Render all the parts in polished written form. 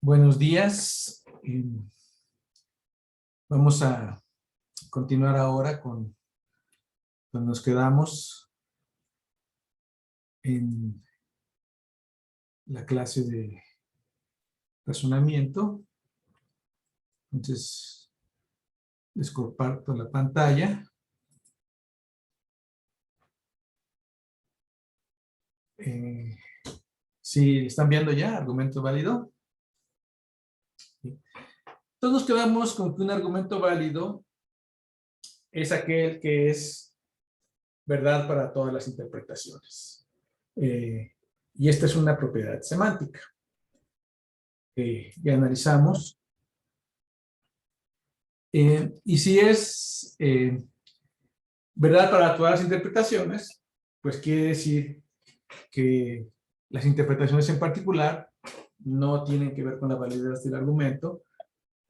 Buenos días. Vamos a continuar ahora con donde nos quedamos en la clase de razonamiento. Entonces, les comparto la pantalla. ¿Sí están viendo ya? ¿Argumento válido? Entonces nos quedamos con que un argumento válido es aquel que es verdad para todas las interpretaciones. Y esta es una propiedad semántica que ya analizamos. Y si es verdad para todas las interpretaciones, pues quiere decir que las interpretaciones en particular no tienen que ver con la validez del argumento,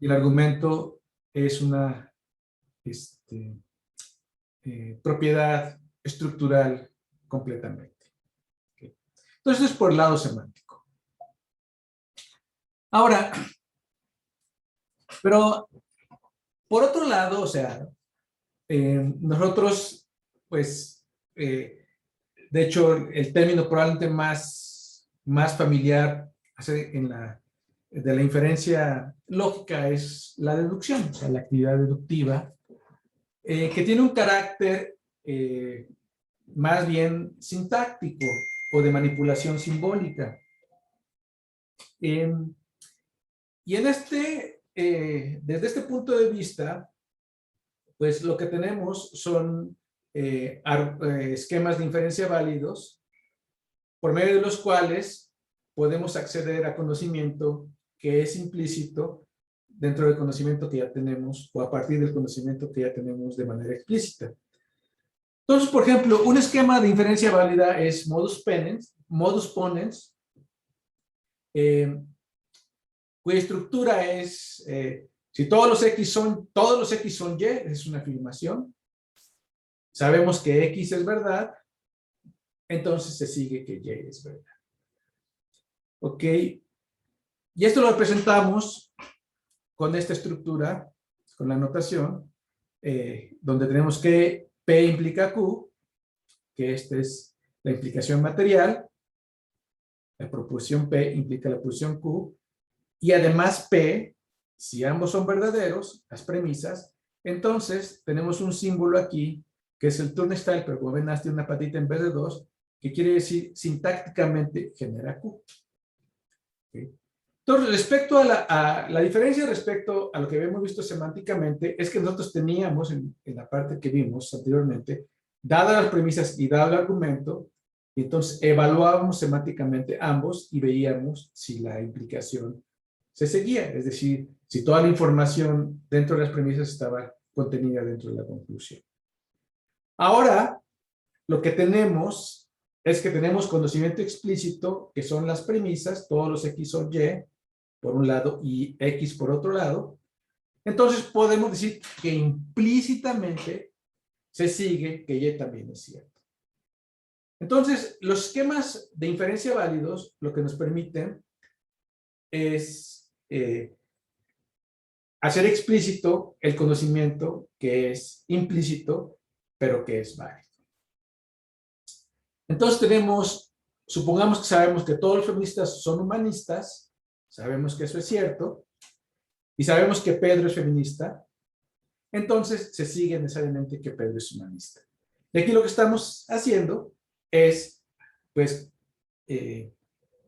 y el argumento es una propiedad estructural completamente. ¿Okay? Entonces es por el lado semántico. Ahora, pero por otro lado, o sea, nosotros, pues, de hecho, el término probablemente más familiar de la inferencia lógica es la deducción, o sea, la actividad deductiva, que tiene un carácter más bien sintáctico o de manipulación simbólica. Y desde este punto de vista, pues lo que tenemos son esquemas de inferencia válidos, por medio de los cuales podemos acceder a conocimiento que es implícito dentro del conocimiento que ya tenemos, o a partir del conocimiento que ya tenemos de manera explícita. Entonces, por ejemplo, un esquema de inferencia válida es modus ponens, cuya estructura es, si todos los X son Y, es una afirmación. Sabemos que X es verdad, entonces se sigue que Y es verdad. ¿Ok? Y esto lo representamos con esta estructura, con la notación, donde tenemos que P implica Q, que esta es la implicación material, la proposición P implica la proposición Q, y además P, si ambos son verdaderos, las premisas, entonces tenemos un símbolo aquí, que es el turnstile, pero como ven, tiene una patita en vez de dos, que quiere decir sintácticamente genera Q. ¿Okay? Entonces, respecto a la diferencia respecto a lo que habíamos visto semánticamente, es que nosotros teníamos en la parte que vimos anteriormente, dadas las premisas y dado el argumento, y entonces evaluábamos semánticamente ambos y veíamos si la implicación se seguía, es decir, si toda la información dentro de las premisas estaba contenida dentro de la conclusión. Ahora, lo que tenemos es que tenemos conocimiento explícito, que son las premisas, todos los X son Y, por un lado, y X por otro lado. Entonces podemos decir que implícitamente se sigue que Y también es cierto. Entonces, los esquemas de inferencia válidos lo que nos permiten es hacer explícito el conocimiento que es implícito, pero que es válido. Entonces tenemos, supongamos que sabemos que todos los feministas son humanistas, sabemos que eso es cierto, y sabemos que Pedro es feminista, entonces se sigue necesariamente que Pedro es humanista. Y aquí lo que estamos haciendo es, pues,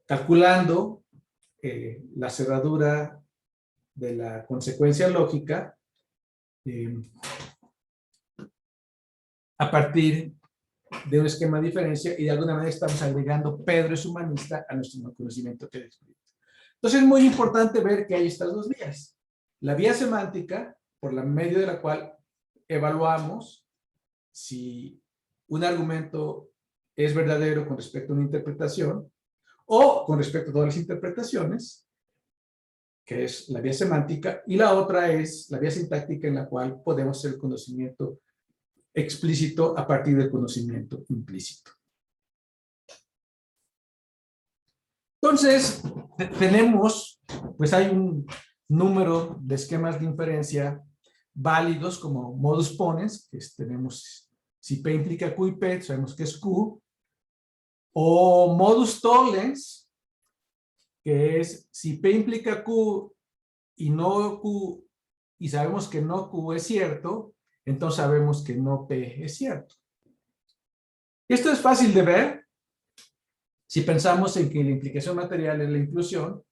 calculando la cerradura de la consecuencia lógica a partir de un esquema de diferencia, y de alguna manera estamos agregando Pedro es humanista a nuestro conocimiento que descubrimos. Entonces es muy importante ver que hay estas dos vías. La vía semántica, por la medio de la cual evaluamos si un argumento es verdadero con respecto a una interpretación o con respecto a todas las interpretaciones, que es la vía semántica, y la otra es la vía sintáctica, en la cual podemos hacer el conocimiento explícito a partir del conocimiento implícito. Entonces, tenemos, pues hay un número de esquemas de inferencia válidos como modus ponens, que tenemos si P implica Q y P, sabemos que es Q, o modus tollens, que es si P implica Q y no Q, y sabemos que no Q es cierto, entonces sabemos que no P es cierto. Esto es fácil de ver si pensamos en que la implicación material es la inclusión,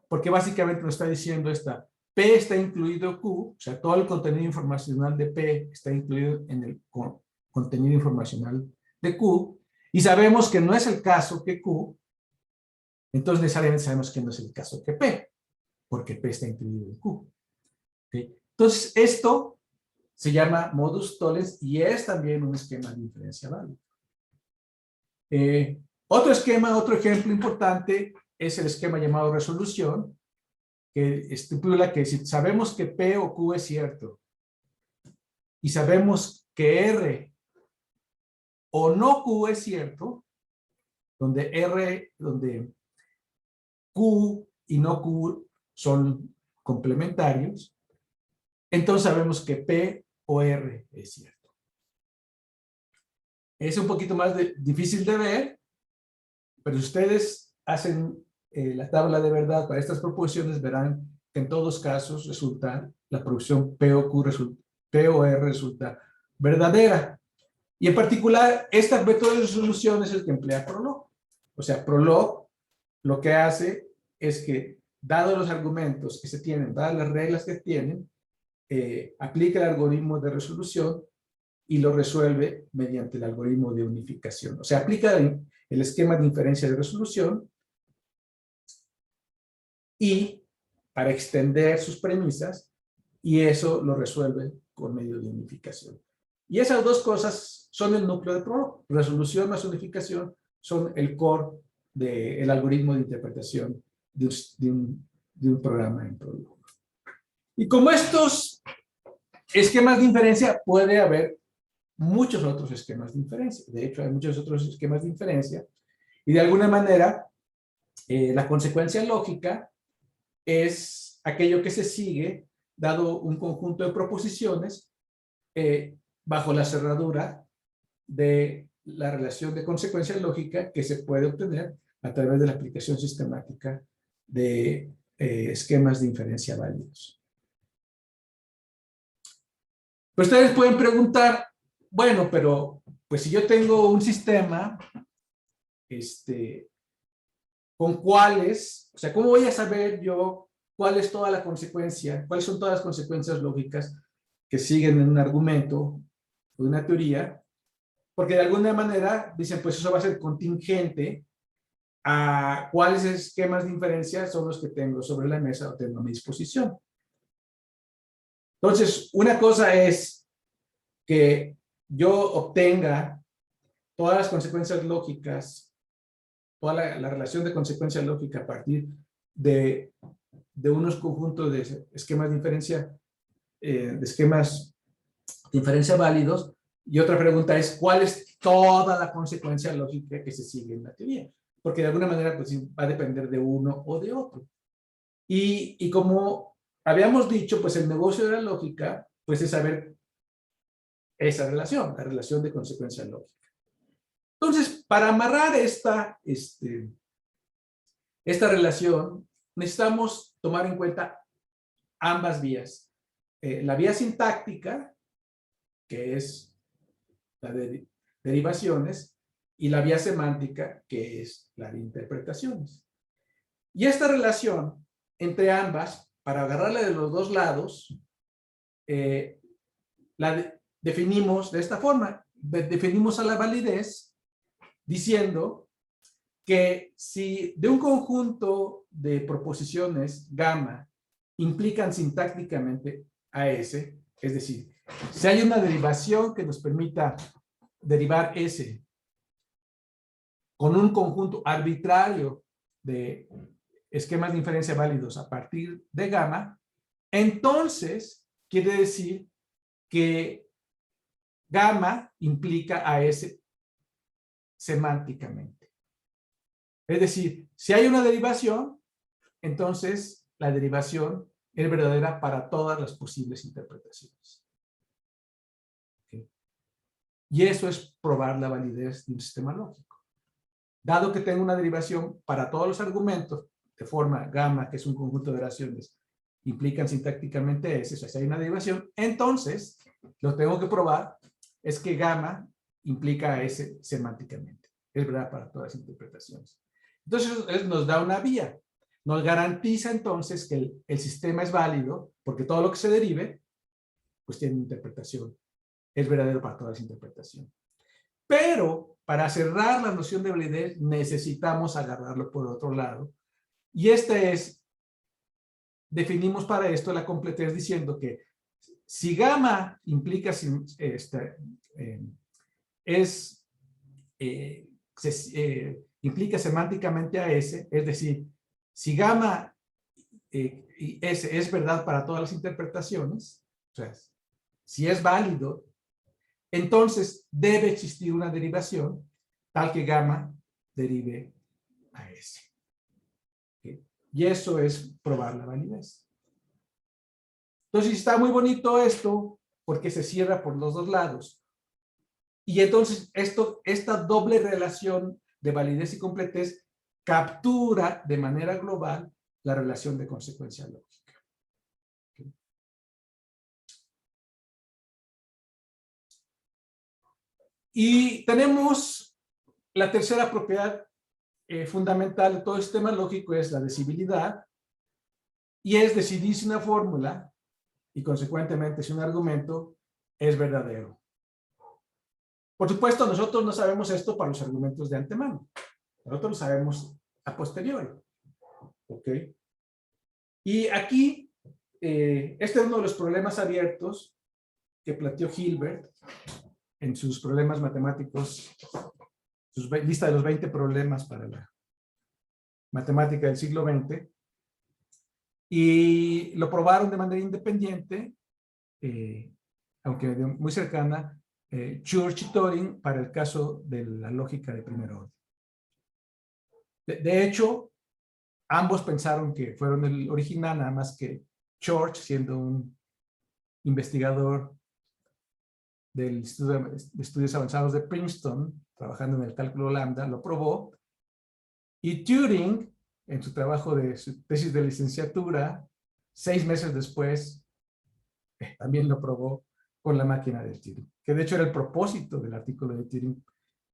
porque básicamente nos está diciendo esta, P está incluido Q, o sea, todo el contenido informacional de P está incluido en el contenido informacional de Q, y sabemos que no es el caso que Q, entonces necesariamente sabemos que no es el caso que P, porque P está incluido en Q. ¿Okay? Entonces, esto se llama modus tollens y es también un esquema de inferencia válido. Otro esquema, otro ejemplo importante es el esquema llamado resolución, que estipula que si sabemos que P o Q es cierto y sabemos que R o no Q es cierto, donde Q y no Q son complementarios, entonces sabemos que P o R es cierto. Es un poquito más difícil de ver, pero si ustedes hacen la tabla de verdad para estas proposiciones, verán que en todos casos resulta la producción P o Q P o R resulta verdadera. Y en particular, este método de resolución es el que emplea Prolog. O sea, Prolog lo que hace es que, dados los argumentos que se tienen, dadas las reglas que tienen, aplica el algoritmo de resolución y lo resuelve mediante el algoritmo de unificación. O sea, aplica el esquema de inferencia de resolución y para extender sus premisas, y eso lo resuelve con medio de unificación. Y esas dos cosas son el núcleo de Prolog. Resolución más unificación son el core del algoritmo de interpretación de un programa en Prolog. Y como estos esquemas de inferencia, puede haber muchos otros esquemas de inferencia. De hecho, hay muchos otros esquemas de inferencia. Y de alguna manera, la consecuencia lógica es aquello que se sigue dado un conjunto de proposiciones bajo la cerradura de la relación de consecuencia lógica que se puede obtener a través de la aplicación sistemática de esquemas de inferencia válidos. Pero ustedes pueden preguntar, bueno, pero pues si yo tengo un sistema, ¿con cuáles? O sea, ¿cómo voy a saber yo cuál es toda la consecuencia, cuáles son todas las consecuencias lógicas que siguen en un argumento o una teoría? Porque de alguna manera dicen, pues eso va a ser contingente a cuáles esquemas de inferencia son los que tengo sobre la mesa o tengo a mi disposición. Entonces, una cosa es que yo obtenga todas las consecuencias lógicas, toda la relación de consecuencia lógica a partir de unos conjuntos de esquemas de inferencia válidos. Y otra pregunta es, ¿cuál es toda la consecuencia lógica que se sigue en la teoría? Porque de alguna manera pues, va a depender de uno o de otro. Y como habíamos dicho, pues el negocio de la lógica pues es saber esa relación, la relación de consecuencia lógica. Entonces, para amarrar esta relación, necesitamos tomar en cuenta ambas vías. La vía sintáctica, que es la de derivaciones, y la vía semántica, que es la de interpretaciones. Y esta relación entre ambas, para agarrarla de los dos lados, definimos de esta forma. Definimos a la validez diciendo que si de un conjunto de proposiciones gamma implican sintácticamente a S, es decir, si hay una derivación que nos permita derivar S con un conjunto arbitrario de esquemas de inferencia válidos a partir de gamma, entonces quiere decir que gamma implica a S semánticamente. Es decir, si hay una derivación, entonces la derivación es verdadera para todas las posibles interpretaciones. ¿Okay? Y eso es probar la validez de un sistema lógico. Dado que tengo una derivación para todos los argumentos, de forma gamma, que es un conjunto de oraciones, implican sintácticamente S, o sea, si hay una derivación, entonces lo tengo que probar es que gamma implica S semánticamente. Es verdad para todas las interpretaciones. Entonces nos da una vía. Nos garantiza entonces que el sistema es válido, porque todo lo que se derive, pues tiene una interpretación. Es verdadero para todas las interpretaciones. Pero para cerrar la noción de validez necesitamos agarrarlo por otro lado. Y definimos para esto la completez diciendo que si gamma implica implica semánticamente a S, es decir, si gamma y S es verdad para todas las interpretaciones, o sea, si es válido, entonces debe existir una derivación tal que gamma derive a S. ¿Okay? Y eso es probar la validez. Entonces está muy bonito esto porque se cierra por los dos lados. Y entonces esta doble relación de validez y completez captura de manera global la relación de consecuencia lógica. ¿Okay? Y tenemos la tercera propiedad fundamental de todo sistema lógico, es la decibilidad, y es decidir si una fórmula y consecuentemente si un argumento es verdadero. Por supuesto, nosotros no sabemos esto para los argumentos de antemano. Nosotros lo sabemos a posteriori. ¿Ok? Y aquí, este es uno de los problemas abiertos que planteó Hilbert en sus problemas matemáticos, lista de los 20 problemas para la matemática del siglo XX. Y lo probaron de manera independiente, aunque muy cercana, Church y Turing para el caso de la lógica de primer orden. De hecho, ambos pensaron que fueron el original, nada más que Church, siendo un investigador del Instituto de Estudios Avanzados de Princeton, trabajando en el cálculo lambda, lo probó. Y Turing, en su trabajo de su tesis de licenciatura, 6 meses después, también lo probó con la máquina de Turing, que de hecho era el propósito del artículo de Turing.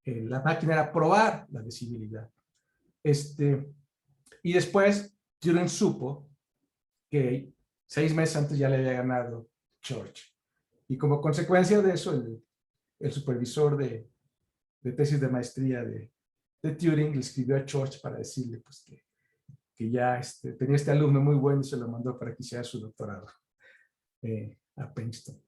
La máquina era probar la decibilidad. Y después Turing supo que 6 meses antes ya le había ganado Church. Y como consecuencia de eso, el supervisor de tesis de maestría de Turing le escribió a Church para decirle pues, que ya tenía este alumno muy bueno y se lo mandó para que hiciera su doctorado a Princeton.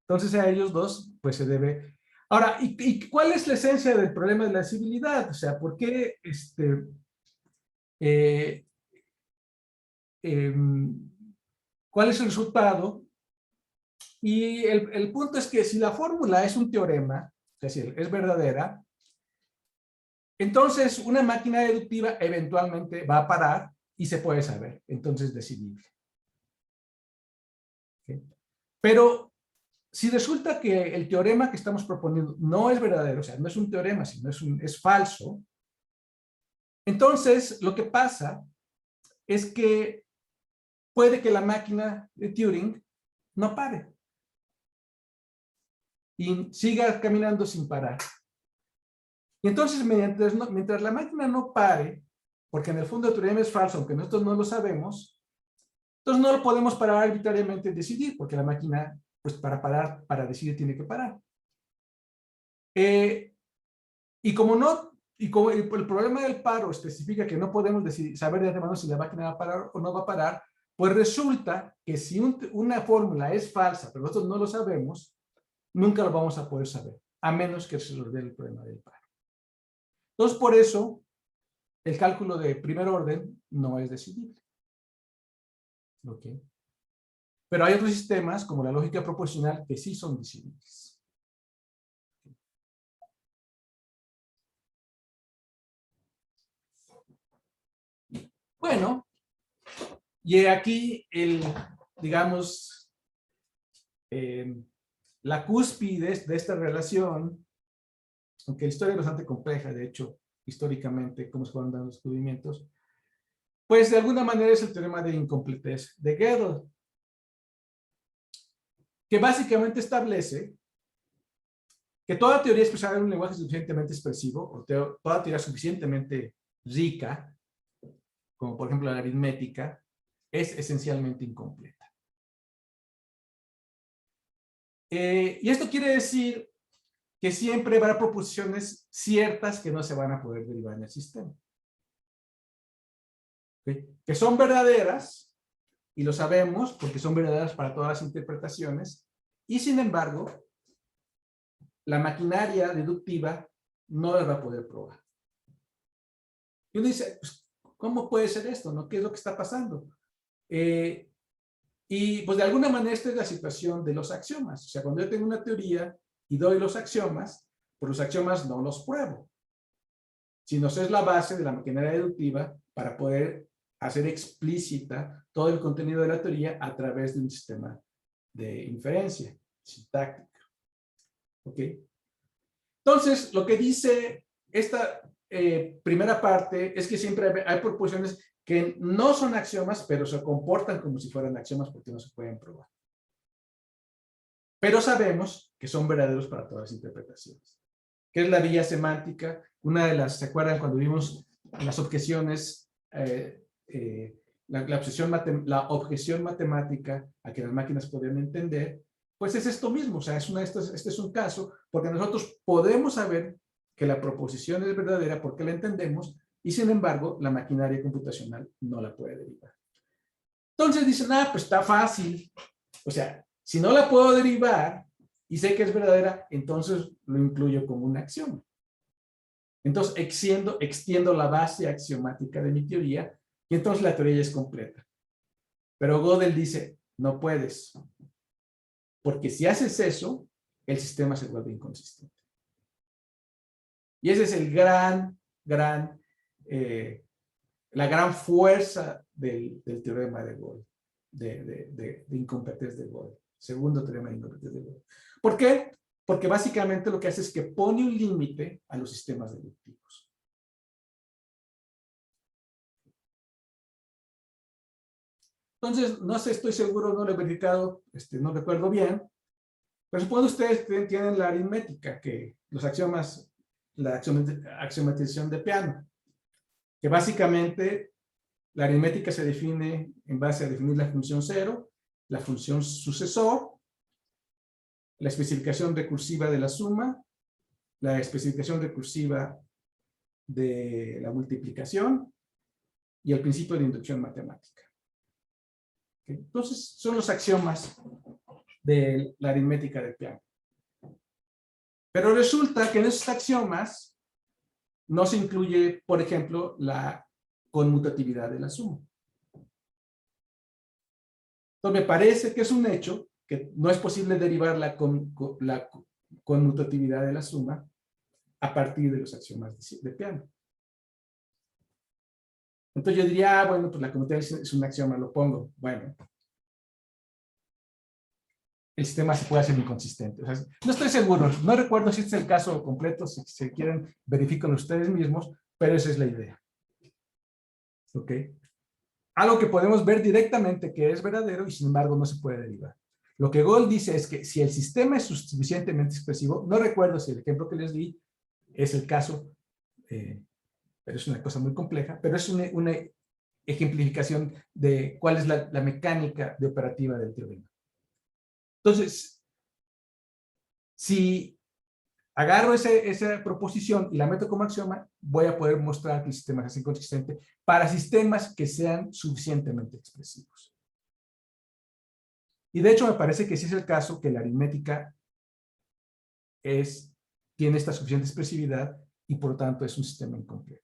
Entonces a ellos dos pues se debe. Ahora, ¿y cuál es la esencia del problema de la decibilidad? O sea, ¿por qué cuál es el resultado? Y el punto es que si la fórmula es un teorema, es decir, es verdadera, entonces una máquina deductiva eventualmente va a parar y se puede saber, entonces es decidible. ¿Okay? Pero si resulta que el teorema que estamos proponiendo no es verdadero, o sea, no es un teorema, sino es falso, entonces lo que pasa es que puede que la máquina de Turing no pare y siga caminando sin parar. Y entonces, mientras la máquina no pare, porque en el fondo el teorema es falso, aunque nosotros no lo sabemos, entonces no lo podemos parar arbitrariamente y decidir, porque la máquina, pues para decidir tiene que parar. Y como el problema del paro especifica que no podemos saber de antemano si la máquina va a parar o no va a parar, pues resulta que si una fórmula es falsa, pero nosotros no lo sabemos, nunca lo vamos a poder saber, a menos que se resuelva el problema del paro. Entonces, por eso, el cálculo de primer orden no es decidible. ¿Ok? Pero hay otros sistemas, como la lógica proposicional, que sí son decidibles. Bueno, Y aquí, digamos, la cúspide de esta relación, aunque la historia es bastante compleja, de hecho, históricamente, cómo se fueron dando los descubrimientos, pues de alguna manera es el teorema de incompletez de Gödel, que básicamente establece que toda teoría expresada en un lenguaje suficientemente expresivo, o toda teoría suficientemente rica, como por ejemplo la aritmética, es esencialmente incompleta. Y esto quiere decir que siempre habrá proposiciones ciertas que no se van a poder derivar en el sistema. ¿Okay? Que son verdaderas, y lo sabemos porque son verdaderas para todas las interpretaciones, y sin embargo, la maquinaria deductiva no las va a poder probar. Y uno dice, pues, ¿cómo puede ser esto? ¿No? ¿Qué es lo que está pasando? Y pues de alguna manera esta es la situación de los axiomas. O sea, cuando yo tengo una teoría y doy los axiomas, pues los axiomas no los pruebo, sino es la base de la maquinaria deductiva para poder hacer explícita todo el contenido de la teoría a través de un sistema de inferencia sintáctica. ¿Ok? Entonces, lo que dice esta primera parte es que siempre hay proposiciones que no son axiomas, pero se comportan como si fueran axiomas porque no se pueden probar. Pero sabemos que son verdaderos para todas las interpretaciones. ¿Qué es la vía semántica? Una de las, ¿se acuerdan cuando vimos las objeciones, la objeción matemática a que las máquinas podían entender? Pues es esto mismo, o sea, este es un caso, porque nosotros podemos saber que la proposición es verdadera porque la entendemos, y sin embargo, la maquinaria computacional no la puede derivar. Entonces dicen, pues está fácil. O sea, si no la puedo derivar y sé que es verdadera, entonces lo incluyo como un axioma. Entonces extiendo la base axiomática de mi teoría y entonces la teoría ya es completa. Pero Gödel dice, no puedes. Porque si haces eso, el sistema se vuelve inconsistente. Y ese es el la gran fuerza del teorema de Gödel, de incompetez de Gödel. Segundo teorema de incompetez de Gödel. ¿Por qué? Porque básicamente lo que hace es que pone un límite a los sistemas deductivos. Entonces, no sé, estoy seguro, no lo he verificado, no recuerdo bien, pero supongo ustedes tienen la aritmética, que los axiomas, la axiomatización de Peano, que básicamente la aritmética se define en base a definir la función cero, la función sucesor, la especificación recursiva de la suma, la especificación recursiva de la multiplicación y el principio de inducción matemática. ¿Okay? Entonces, son los axiomas de la aritmética de Peano. Pero resulta que en esos axiomas no se incluye, por ejemplo, la conmutatividad de la suma. Entonces, me parece que es un hecho que no es posible derivar la conmutatividad de la suma a partir de los axiomas de Peano. Entonces yo diría, bueno, pues la conmutatividad es un axioma, lo pongo. Bueno, el sistema se puede hacer inconsistente. O sea, no estoy seguro, no recuerdo si este es el caso completo, si quieren, verifíquenlo ustedes mismos, pero esa es la idea. ¿Ok? Algo que podemos ver directamente que es verdadero y sin embargo no se puede derivar. Lo que Gödel dice es que si el sistema es suficientemente expresivo, no recuerdo si el ejemplo que les di es el caso, pero es una cosa muy compleja, pero es una ejemplificación de cuál es la mecánica de operativa del teorema. Entonces, si agarro esa proposición y la meto como axioma, voy a poder mostrar que el sistema es inconsistente para sistemas que sean suficientemente expresivos. Y de hecho me parece que sí es el caso que la aritmética tiene esta suficiente expresividad y por lo tanto es un sistema incompleto.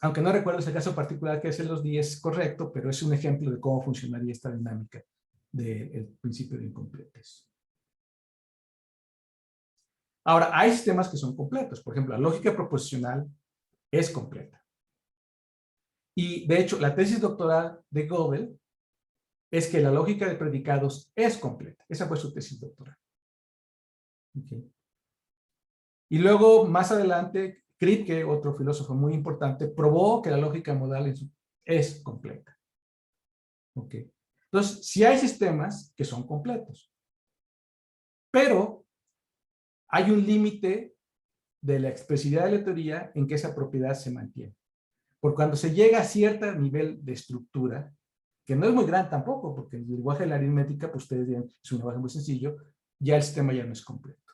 Aunque no recuerdo ese caso particular que es el los 10 correcto, pero es un ejemplo de cómo funcionaría esta dinámica del principio de incompletez. Ahora, hay sistemas que son completos. Por ejemplo, la lógica proposicional es completa. Y, de hecho, la tesis doctoral de Gödel es que la lógica de predicados es completa. Esa fue su tesis doctoral. Okay. Y luego, más adelante, Kripke, otro filósofo muy importante, probó que la lógica modal es completa. Okay. Entonces, sí hay sistemas que son completos, pero hay un límite de la expresividad de la teoría en que esa propiedad se mantiene. Por cuando se llega a cierto nivel de estructura, que no es muy grande tampoco, porque el lenguaje de la aritmética, pues ustedes dirán, es un lenguaje muy sencillo, ya el sistema ya no es completo.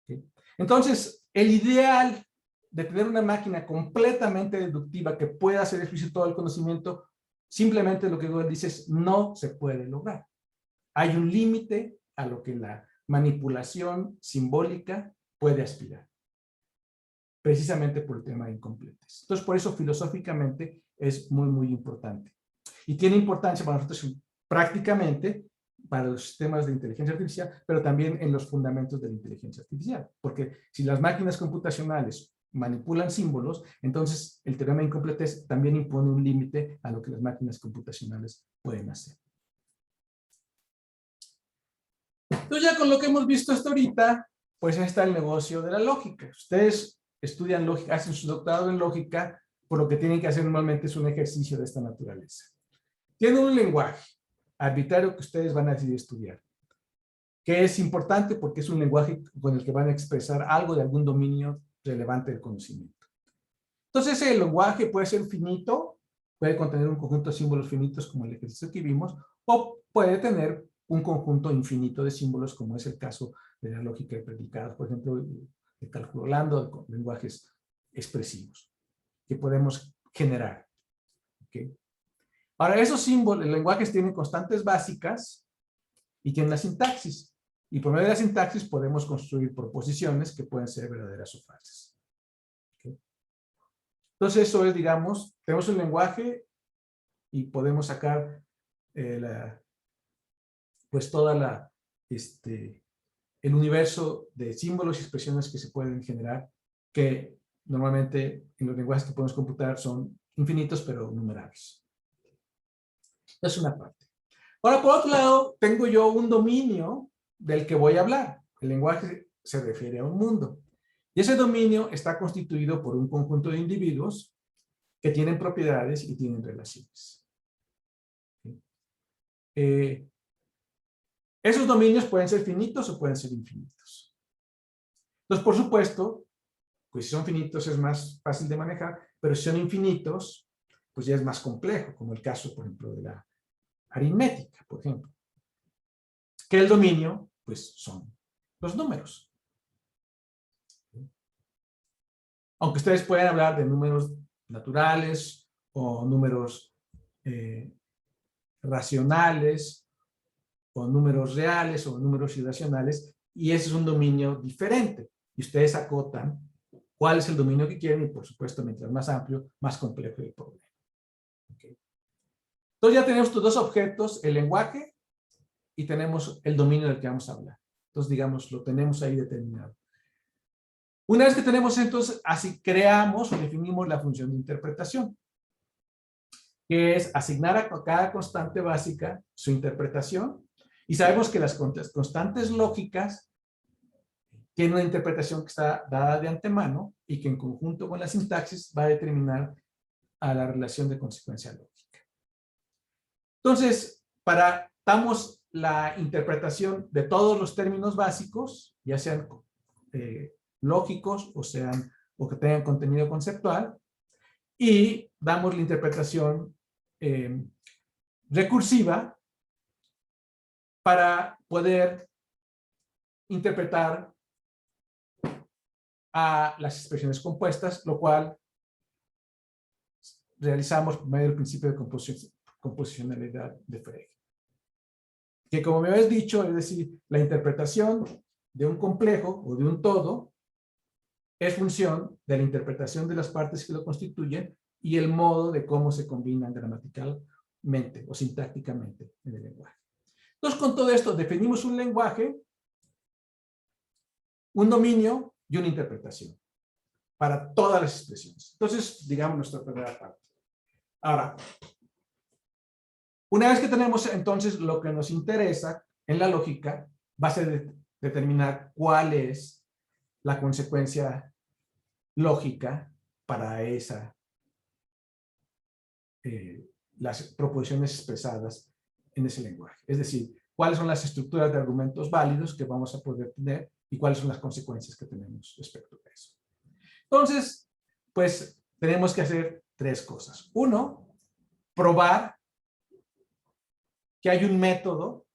¿Okay? Entonces, el ideal de tener una máquina completamente deductiva que pueda hacer explícito todo el conocimiento, simplemente lo que Gödel dice es no se puede lograr. Hay un límite a lo que la manipulación simbólica puede aspirar, precisamente por el tema de incompletes. Entonces, por eso filosóficamente es muy, muy importante. Y tiene importancia para nosotros prácticamente para los sistemas de inteligencia artificial, pero también en los fundamentos de la inteligencia artificial. Porque si las máquinas computacionales manipulan símbolos, entonces el teorema de incompletez también impone un límite a lo que las máquinas computacionales pueden hacer. Entonces ya con lo que hemos visto hasta ahorita, pues ahí está el negocio de la lógica. Ustedes estudian lógica, hacen su doctorado en lógica, por lo que tienen que hacer normalmente es un ejercicio de esta naturaleza. Tienen un lenguaje arbitrario que ustedes van a decidir estudiar, que es importante porque es un lenguaje con el que van a expresar algo de algún dominio relevante del conocimiento. Entonces el lenguaje puede ser finito, puede contener un conjunto de símbolos finitos como el ejercicio que vimos, o puede tener un conjunto infinito de símbolos como es el caso de la lógica de predicados, por ejemplo, el cálculo lambda, lenguajes expresivos que podemos generar. ¿Okay? Ahora, esos símbolos, lenguajes tienen constantes básicas y tienen la sintaxis. Y por medio de la sintaxis podemos construir proposiciones que pueden ser verdaderas o falsas. ¿Okay? Entonces, eso es, digamos, tenemos un lenguaje y podemos sacar pues toda el universo de símbolos y expresiones que se pueden generar, que normalmente en los lenguajes que podemos computar son infinitos, pero numerables. Es una parte. Ahora, por otro lado, tengo yo un dominio del que voy a hablar. El lenguaje se refiere a un mundo. Y ese dominio está constituido por un conjunto de individuos que tienen propiedades y tienen relaciones. Esos dominios pueden ser finitos o pueden ser infinitos. Entonces, por supuesto, pues si son finitos es más fácil de manejar, pero si son infinitos, pues ya es más complejo, como el caso, por ejemplo, de la aritmética, por ejemplo. Que el dominio, pues son los números. Aunque ustedes pueden hablar de números naturales o números racionales o números reales o números irracionales, y ese es un dominio diferente. Y ustedes acotan cuál es el dominio que quieren y, por supuesto, mientras más amplio, más complejo el problema. ¿Okay? Entonces ya tenemos estos dos objetos, el lenguaje y tenemos el dominio del que vamos a hablar. Entonces, digamos, lo tenemos ahí determinado. Una vez que tenemos entonces, así creamos o definimos la función de interpretación, que es asignar a cada constante básica su interpretación, y sabemos que las constantes lógicas tienen una interpretación que está dada de antemano y que en conjunto con la sintaxis va a determinar a la relación de consecuencia lógica. Entonces, damos la interpretación de todos los términos básicos, ya sean lógicos o que tengan contenido conceptual, y damos la interpretación recursiva para poder interpretar a las expresiones compuestas, lo cual realizamos por medio del principio de composicionalidad de Frege. Que como me habéis dicho, es decir, la interpretación de un complejo o de un todo es función de la interpretación de las partes que lo constituyen y el modo de cómo se combinan gramaticalmente o sintácticamente en el lenguaje. Entonces, con todo esto, definimos un lenguaje un dominio y una interpretación para todas las expresiones. Entonces, digamos nuestra primera parte. Ahora, una vez que tenemos entonces lo que nos interesa en la lógica, va a ser determinar cuál es la consecuencia lógica para las proposiciones expresadas en ese lenguaje. Es decir, cuáles son las estructuras de argumentos válidos que vamos a poder tener y cuáles son las consecuencias que tenemos respecto a eso. Entonces, pues tenemos que hacer tres cosas. Uno, probar que hay un método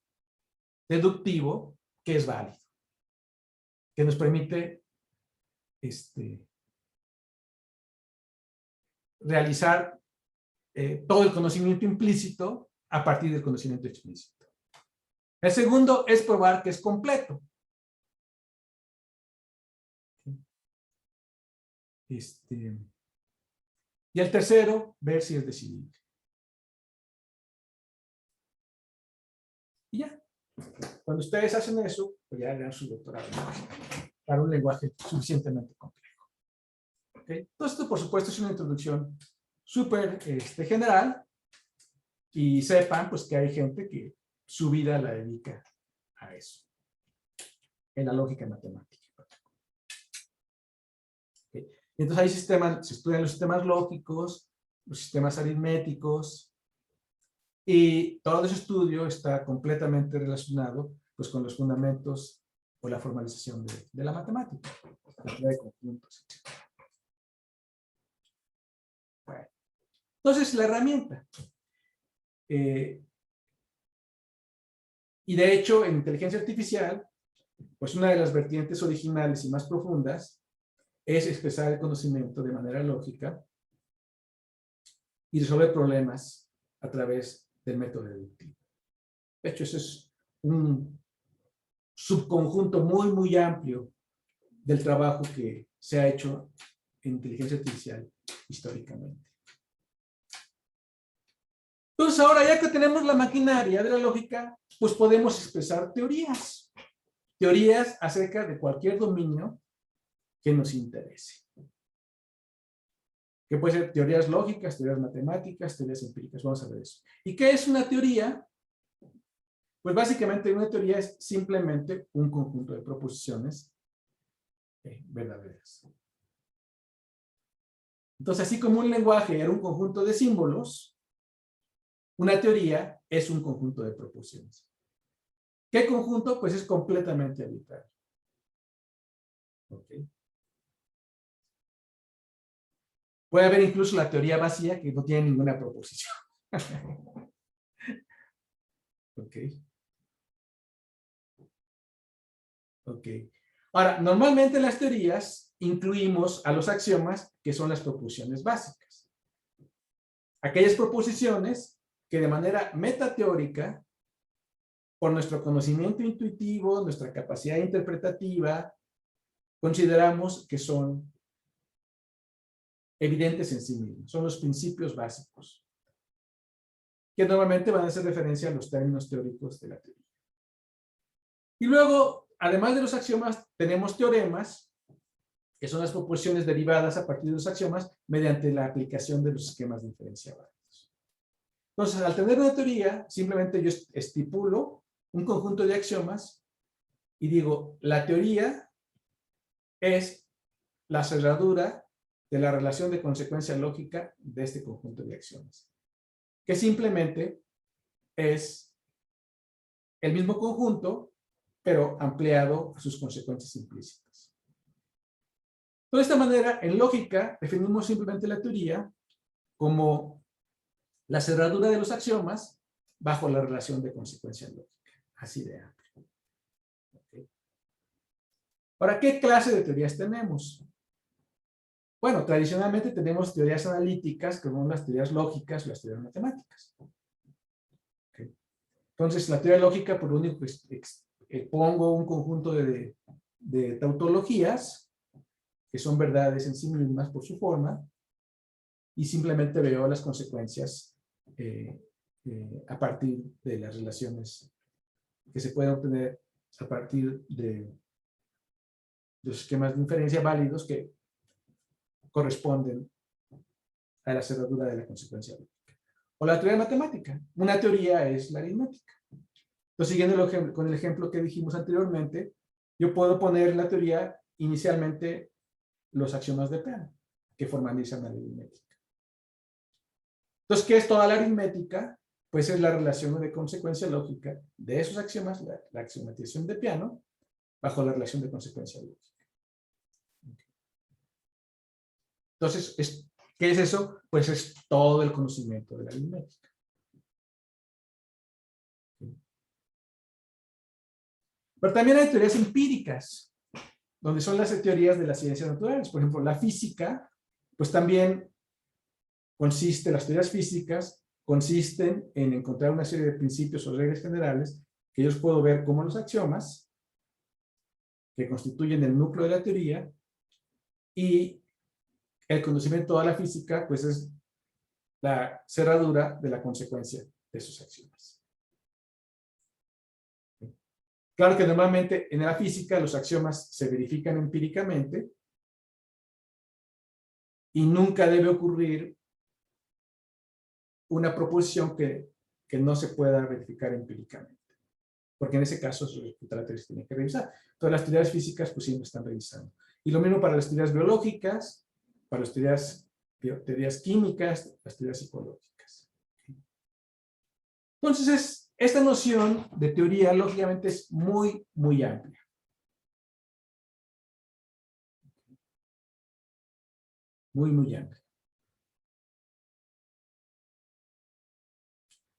deductivo que es válido, que nos permite realizar todo el conocimiento implícito a partir del conocimiento explícito. El segundo es probar que es completo. Y el tercero, ver si es decidible. Y ya. Cuando ustedes hacen eso, pues ya hagan su doctorado para un lenguaje suficientemente complejo. ¿Okay? Entonces, esto, por supuesto, es una introducción súper general. Y sepan, pues, que hay gente que su vida la dedica a eso. En la lógica matemática. ¿Okay? Entonces, hay sistemas, se estudian los sistemas lógicos, los sistemas aritméticos, y todo ese estudio está completamente relacionado pues, con los fundamentos o la formalización de la matemática, la teoría de conjuntos, etc. Bueno, entonces, la herramienta. Y de hecho, en inteligencia artificial, pues una de las vertientes originales y más profundas es expresar el conocimiento de manera lógica y resolver problemas a través del método deductivo. De hecho, ese es un subconjunto muy, muy amplio del trabajo que se ha hecho en inteligencia artificial históricamente. Entonces, ahora ya que tenemos la maquinaria de la lógica, pues podemos expresar teorías. Teorías acerca de cualquier dominio que nos interese. Que puede ser teorías lógicas, teorías matemáticas, teorías empíricas. Vamos a ver eso. ¿Y qué es una teoría? Pues básicamente una teoría es simplemente un conjunto de proposiciones verdaderas. Entonces, así como un lenguaje era un conjunto de símbolos, una teoría es un conjunto de proposiciones. ¿Qué conjunto? Pues es completamente arbitrario. ¿Okay? Puede haber incluso la teoría vacía que no tiene ninguna proposición. ¿Ok? Ok. Ahora, normalmente en las teorías incluimos a los axiomas que son las proposiciones básicas. Aquellas proposiciones que de manera metateórica, por nuestro conocimiento intuitivo, nuestra capacidad interpretativa, consideramos que son evidentes en sí mismos. Son los principios básicos, que normalmente van a hacer referencia a los términos teóricos de la teoría. Y luego, además de los axiomas, tenemos teoremas, que son las proposiciones derivadas a partir de los axiomas mediante la aplicación de los esquemas diferenciables. Entonces, al tener una teoría, simplemente yo estipulo un conjunto de axiomas y digo, la teoría es la cerradura de la relación de consecuencia lógica de este conjunto de axiomas, que simplemente es el mismo conjunto, pero ampliado a sus consecuencias implícitas. De esta manera, en lógica, definimos simplemente la teoría como la cerradura de los axiomas bajo la relación de consecuencia lógica. Así de amplio. ¿Okay? Ahora, ¿qué clase de teorías tenemos? Bueno, tradicionalmente tenemos teorías analíticas, que son las teorías lógicas o las teorías matemáticas. ¿Okay? Entonces, la teoría lógica, por lo único que pongo un conjunto de tautologías, que son verdades en sí mismas por su forma, y simplemente veo las consecuencias a partir de las relaciones que se pueden obtener a partir de los esquemas de inferencia válidos que corresponden a la cerradura de la consecuencia lógica. O la teoría matemática. Una teoría es la aritmética. Entonces, siguiendo con el ejemplo que dijimos anteriormente, yo puedo poner en la teoría inicialmente los axiomas de Peano, que formalizan la aritmética. Entonces, ¿qué es toda la aritmética? Pues es la relación de consecuencia lógica de esos axiomas, la axiomatización de Peano, bajo la relación de consecuencia lógica. Entonces, ¿qué es eso? Pues es todo el conocimiento de la aritmética. Pero también hay teorías empíricas, donde son las teorías de las ciencias naturales. Por ejemplo, la física, pues también las teorías físicas consisten en encontrar una serie de principios o reglas generales que yo puedo ver como los axiomas, que constituyen el núcleo de la teoría, y el conocimiento de la física, pues es la cerradura de la consecuencia de esos axiomas. Claro que normalmente en la física los axiomas se verifican empíricamente y nunca debe ocurrir una proposición que no se pueda verificar empíricamente. Porque en ese caso los estudiantes tienen que revisar. Todas las teorías físicas pues siempre están revisando. Y lo mismo para las teorías biológicas, para las teorías químicas, las teorías psicológicas. Entonces, esta noción de teoría, lógicamente, es muy, muy amplia. Muy, muy amplia.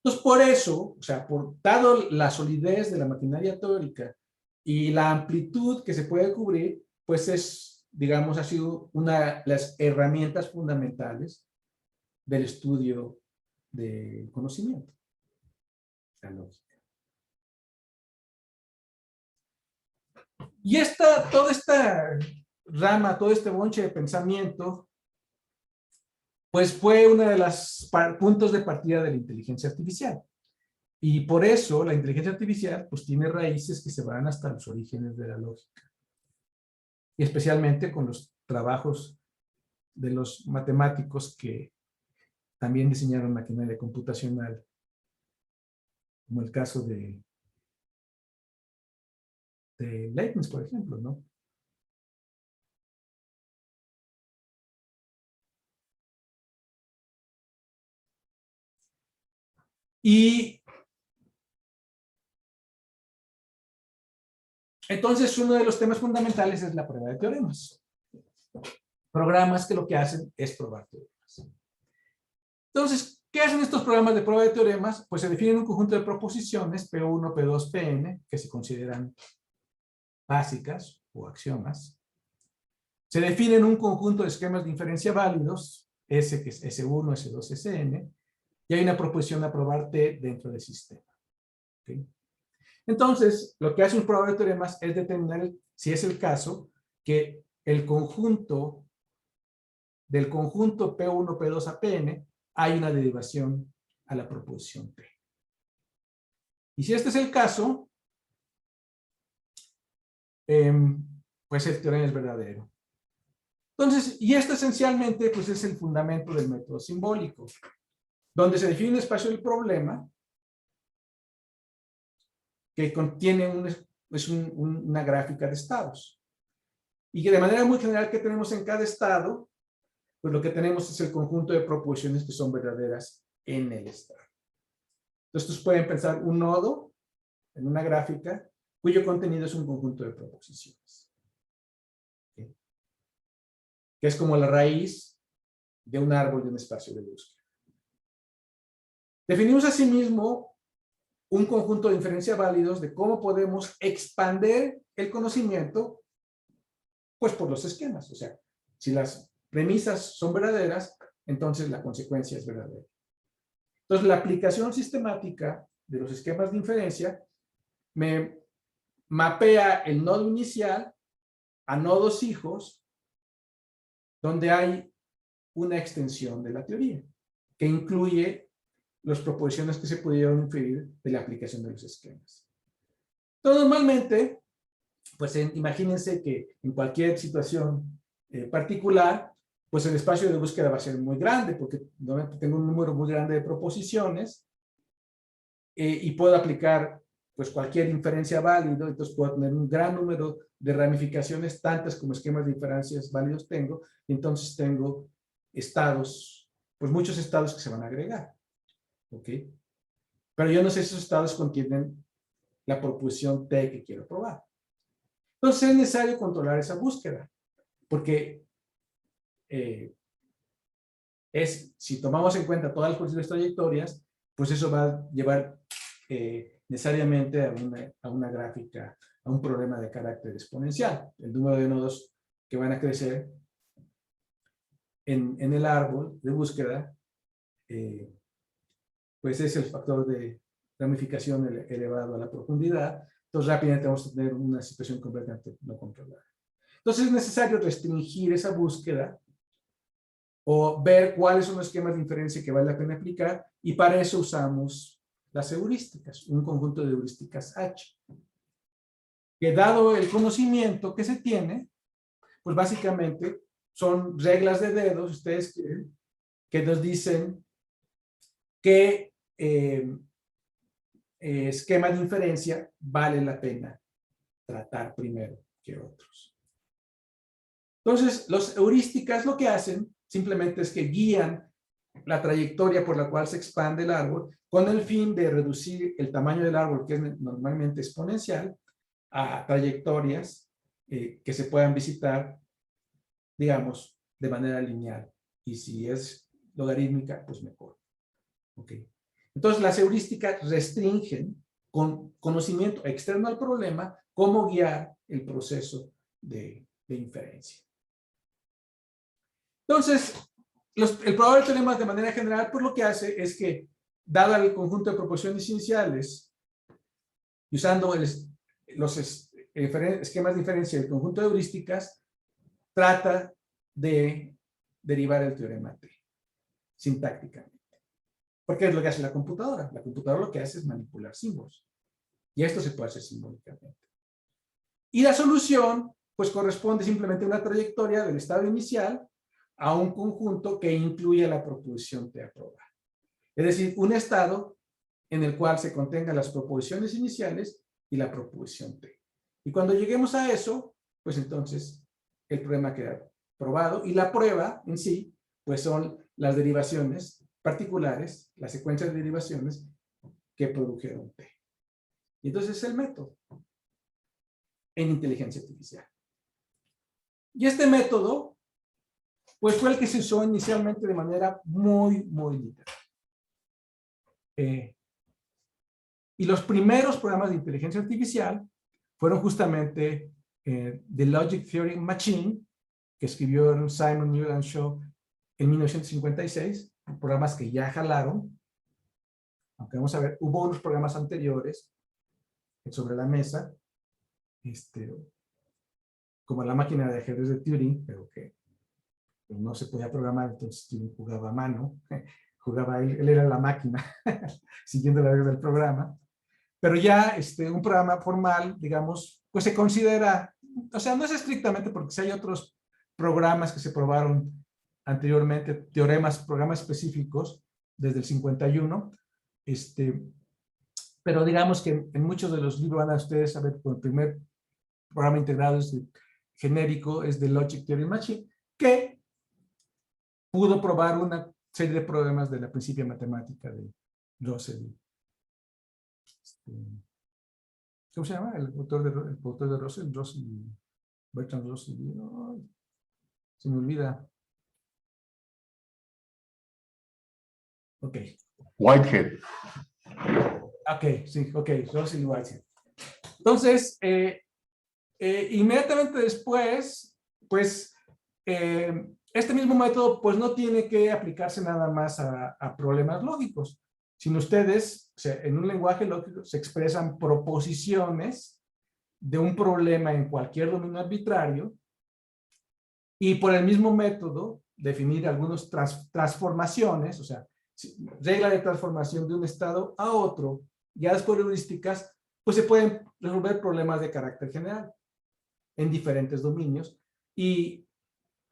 Entonces, por eso, o sea, dado la solidez de la maquinaria teórica y la amplitud que se puede cubrir, pues es, digamos, ha sido una de las herramientas fundamentales del estudio del conocimiento, la lógica. Y toda esta rama, todo este bonche de pensamiento, pues fue uno de los puntos de partida de la inteligencia artificial. Y por eso la inteligencia artificial pues tiene raíces que se van hasta los orígenes de la lógica. Y especialmente con los trabajos de los matemáticos que también diseñaron maquinaria computacional, como el caso de Leibniz, por ejemplo, ¿no? Y entonces uno de los temas fundamentales es la prueba de teoremas. Programas que lo que hacen es probar teoremas. Entonces, ¿qué hacen estos programas de prueba de teoremas? Pues se definen un conjunto de proposiciones, P1, P2, Pn, que se consideran básicas o axiomas. Se definen un conjunto de esquemas de inferencia válidos, S, que es S1, S2, Sn, y hay una proposición a probar T dentro del sistema. ¿Okay? Entonces, lo que hace un probador de teoremas es determinar, si es el caso, que el conjunto del conjunto P1, P2 a Pn hay una derivación a la proposición T. Y si este es el caso, pues el teorema es verdadero. Entonces, y esto esencialmente pues es el fundamento del método simbólico, donde se define un espacio del problema que contiene una gráfica de estados. Y que de manera muy general, que tenemos en cada estado, pues lo que tenemos es el conjunto de proposiciones que son verdaderas en el estado. Entonces, ustedes pueden pensar un nodo en una gráfica cuyo contenido es un conjunto de proposiciones. ¿Okay? Que es como la raíz de un árbol de un espacio de búsqueda. Definimos asimismo un conjunto de inferencia válidos de cómo podemos expander el conocimiento, pues por los esquemas. O sea, si las premisas son verdaderas, entonces la consecuencia es verdadera. Entonces, la aplicación sistemática de los esquemas de inferencia me mapea el nodo inicial a nodos hijos donde hay una extensión de la teoría que incluye las proposiciones que se pudieron inferir de la aplicación de los esquemas. Entonces, normalmente, pues imagínense que en cualquier situación particular, pues el espacio de búsqueda va a ser muy grande, porque tengo un número muy grande de proposiciones y puedo aplicar pues cualquier inferencia válido, entonces puedo tener un gran número de ramificaciones, tantas como esquemas de inferencias válidos tengo, y entonces tengo estados, pues muchos estados que se van a agregar, ¿ok? Pero yo no sé si esos estados contienen la proposición T que quiero probar. Entonces es necesario controlar esa búsqueda, porque si tomamos en cuenta todas las posibles trayectorias, pues eso va a llevar necesariamente a una gráfica, a un problema de carácter exponencial. El número de nodos que van a crecer en el árbol de búsqueda, pues es el factor de ramificación elevado a la profundidad. Entonces rápidamente vamos a tener una situación completamente no controlada. Entonces es necesario restringir esa búsqueda o ver cuáles son los esquemas de inferencia que vale la pena aplicar, y para eso usamos las heurísticas, un conjunto de heurísticas H. Que dado el conocimiento que se tiene, pues básicamente son reglas de dedos, ustedes quieren, que nos dicen qué esquema de inferencia vale la pena tratar primero que otros. Entonces, las heurísticas lo que hacen simplemente es que guían la trayectoria por la cual se expande el árbol con el fin de reducir el tamaño del árbol, que es normalmente exponencial, a trayectorias que se puedan visitar, digamos, de manera lineal. Y si es logarítmica, pues mejor. ¿Ok? Entonces, las heurísticas restringen con conocimiento externo al problema cómo guiar el proceso de inferencia. Entonces, el probador de teoremas de manera general, pues lo que hace es que, dado el conjunto de proposiciones iniciales, y usando los esquemas de inferencia del conjunto de heurísticas, trata de derivar el teorema T, sintácticamente. Porque es lo que hace la computadora. La computadora lo que hace es manipular símbolos. Y esto se puede hacer simbólicamente. Y la solución, pues corresponde simplemente a una trayectoria del estado inicial a un conjunto que incluye la proposición T aprobada. Es decir, un estado en el cual se contengan las proposiciones iniciales y la proposición T. Y cuando lleguemos a eso, pues entonces el problema queda probado, y la prueba en sí, pues son las derivaciones particulares, las secuencias de derivaciones que produjeron T. Y entonces es el método en inteligencia artificial. Y este método, pues fue el que se usó inicialmente de manera muy, muy literal. Y los primeros programas de inteligencia artificial fueron justamente The Logic Theory Machine, que escribió Simon Newton Shaw en 1956, programas que ya jalaron, aunque vamos a ver, hubo unos programas anteriores sobre la mesa, como la máquina de ajedrez de Turing, pero que no se podía programar, entonces Turing jugaba a mano, jugaba él era la máquina, siguiendo la regla del programa. Pero ya un programa formal, digamos, pues se considera, o sea, no es estrictamente, porque si hay otros programas que se probaron anteriormente, programas específicos, desde el 51, pero digamos que en muchos de los libros van a ustedes a ver que el primer programa integrado genérico es de Logic Theory Machine, que pudo probar una serie de problemas de la principia matemática de Russell. ¿Cómo se llama? El autor de Russell, Bertrand Russell. Oh, se me olvida. Ok. Whitehead. Ok, sí, ok, Russell y Whitehead. Entonces, inmediatamente después, pues, este mismo método, pues, no tiene que aplicarse nada más a problemas lógicos, sino ustedes, o sea, en un lenguaje lógico, se expresan proposiciones de un problema en cualquier dominio arbitrario, y por el mismo método definir algunas transformaciones, o sea, regla de transformación de un estado a otro, ya después de heurísticas, pues se pueden resolver problemas de carácter general. en diferentes dominios. Y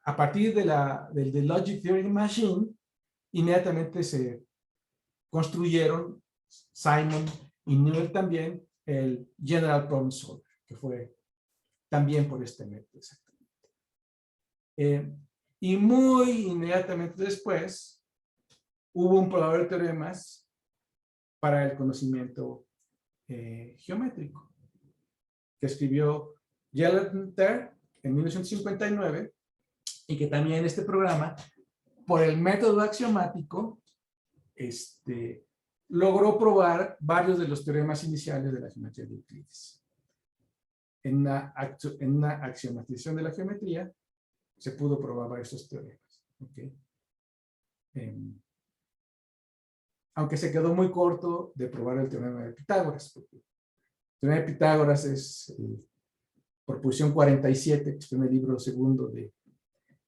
a partir del Logic Theory Machine, inmediatamente se construyeron, Simon y Newell también, el General Problem Solver, que fue también por este método exactamente. Y muy inmediatamente después, hubo un probador de teoremas para el conocimiento geométrico, que escribió Gellerter en 1959, y que también este programa, por el método axiomático, logró probar varios de los teoremas iniciales de la geometría de Euclides. En una axiomatización de la geometría, se pudo probar varios de estos teoremas. ¿Okay? Aunque se quedó muy corto de probar el teorema de Pitágoras, porque el teorema de Pitágoras es por posición 47, que es el libro segundo de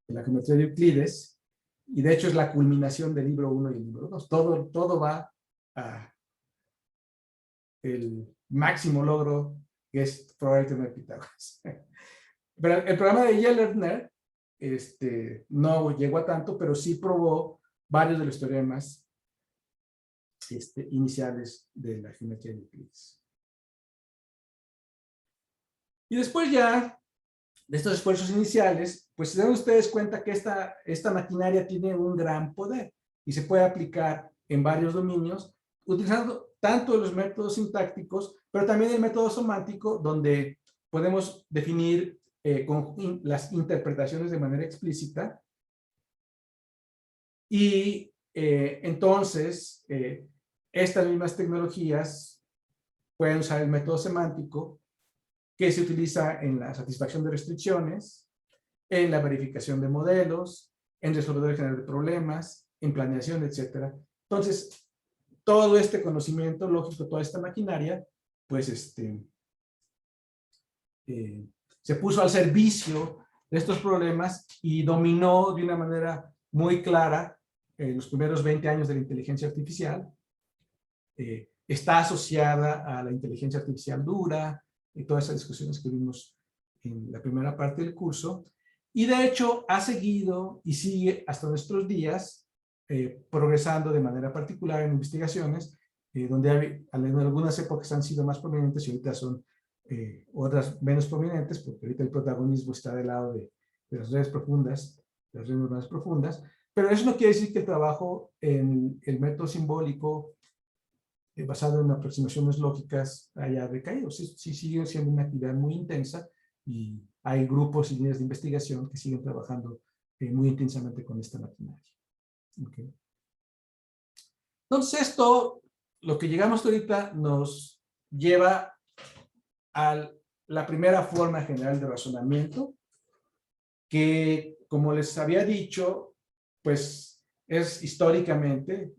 la geometría de Euclides, y de hecho es la culminación del libro 1 y el libro 2. Todo va a el máximo logro, que es probar el teorema de Pitágoras. Pero el programa de Gellerter no llegó a tanto, pero sí probó varios de los teoremas iniciales de la geometría de Euclides. Y después ya de estos esfuerzos iniciales, pues se dan ustedes cuenta que esta maquinaria tiene un gran poder y se puede aplicar en varios dominios, utilizando tanto los métodos sintácticos, pero también el método semántico, donde podemos definir las interpretaciones de manera explícita. Y entonces, estas mismas tecnologías pueden usar el método semántico, que se utiliza en la satisfacción de restricciones, en la verificación de modelos, en resolver general de problemas, en planeación, etc. Entonces, todo este conocimiento lógico, toda esta maquinaria, pues se puso al servicio de estos problemas y dominó de una manera muy clara los primeros 20 años de la inteligencia artificial. Está asociada a la inteligencia artificial dura y todas esas discusiones que vimos en la primera parte del curso. Y de hecho ha seguido y sigue hasta nuestros días progresando de manera particular en investigaciones donde en algunas épocas han sido más prominentes y ahorita son otras menos prominentes, porque ahorita el protagonismo está del lado de las redes profundas, las redes neuronales profundas, pero eso no quiere decir que el trabajo en el método simbólico basado en aproximaciones lógicas haya decaído. Sí sigue siendo una actividad muy intensa y hay grupos y líneas de investigación que siguen trabajando muy intensamente con esta maquinaria. Okay. Entonces esto, lo que llegamos ahorita, nos lleva a la primera forma general de razonamiento, que, como les había dicho, pues es históricamente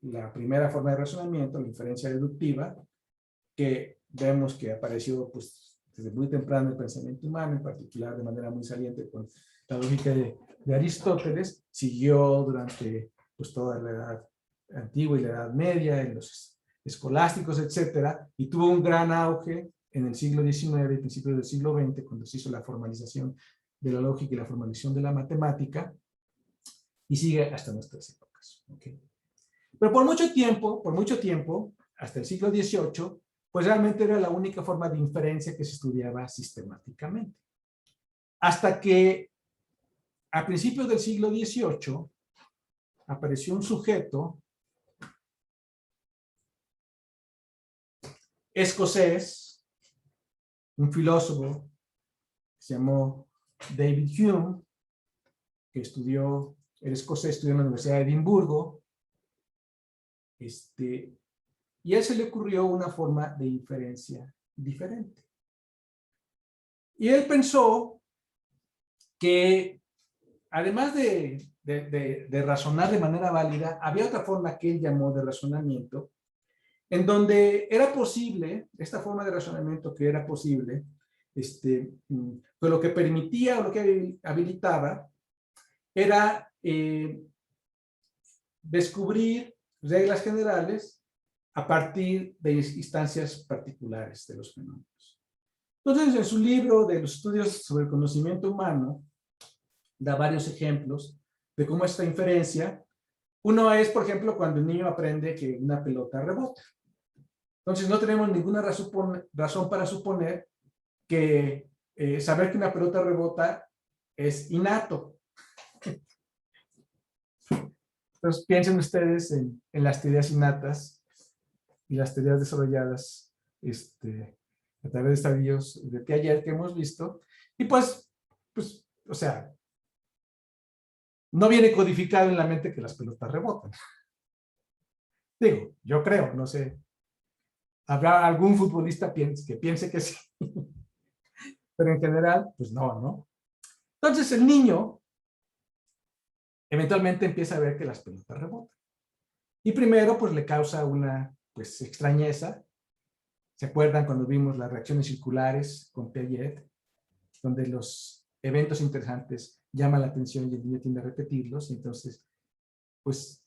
la primera forma de razonamiento, la inferencia deductiva, que vemos que apareció pues, desde muy temprano el pensamiento humano, en particular de manera muy saliente con la lógica de Aristóteles, siguió durante pues, toda la edad antigua y la edad media, en los escolásticos, etcétera, y tuvo un gran auge en el siglo XIX y principios del siglo XX, cuando se hizo la formalización de la lógica y la formalización de la matemática, y sigue hasta nuestras épocas. ¿Okay? Pero por mucho tiempo, hasta el siglo XVIII, pues realmente era la única forma de inferencia que se estudiaba sistemáticamente. Hasta que a principios del siglo XVIII apareció un sujeto escocés, un filósofo que se llamó David Hume, que era escocés, estudió en la Universidad de Edimburgo, y a él se le ocurrió una forma de inferencia diferente. Y él pensó que, además de razonar de manera válida, había otra forma que él llamó de razonamiento, en donde era posible, esta forma de razonamiento que era posible, pues lo que permitía o lo que habilitaba era descubrir reglas generales a partir de instancias particulares de los fenómenos. Entonces, en su libro de los estudios sobre el conocimiento humano, da varios ejemplos de cómo esta inferencia. Uno es, por ejemplo, cuando el niño aprende que una pelota rebota. Entonces, no tenemos ninguna razón para suponer que saber que una pelota rebota es innato. Entonces, piensen ustedes en las teorías innatas y las teorías desarrolladas a través de estadios de Piaget que hemos visto. Y pues, o sea, no viene codificado en la mente que las pelotas rebotan. Digo, yo creo, no sé. Habrá algún futbolista que piense que sí. Pero en general, pues no, ¿no? Entonces el niño eventualmente empieza a ver que las pelotas rebotan. Y primero, pues le causa una, pues, extrañeza. ¿Se acuerdan cuando vimos las reacciones circulares con Piaget? Donde los eventos interesantes llaman la atención y el niño tiende a repetirlos. Y entonces, pues,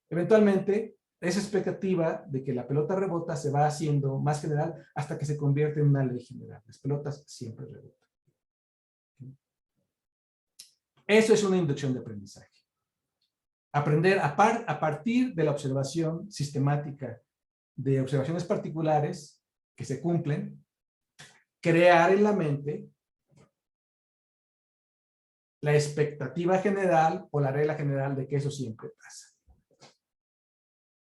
eventualmente, esa expectativa de que la pelota rebota se va haciendo más general hasta que se convierte en una ley general. Las pelotas siempre rebotan. Eso es una inducción de aprendizaje. Aprender a partir de la observación sistemática de observaciones particulares que se cumplen, crear en la mente la expectativa general o la regla general de que eso siempre pasa.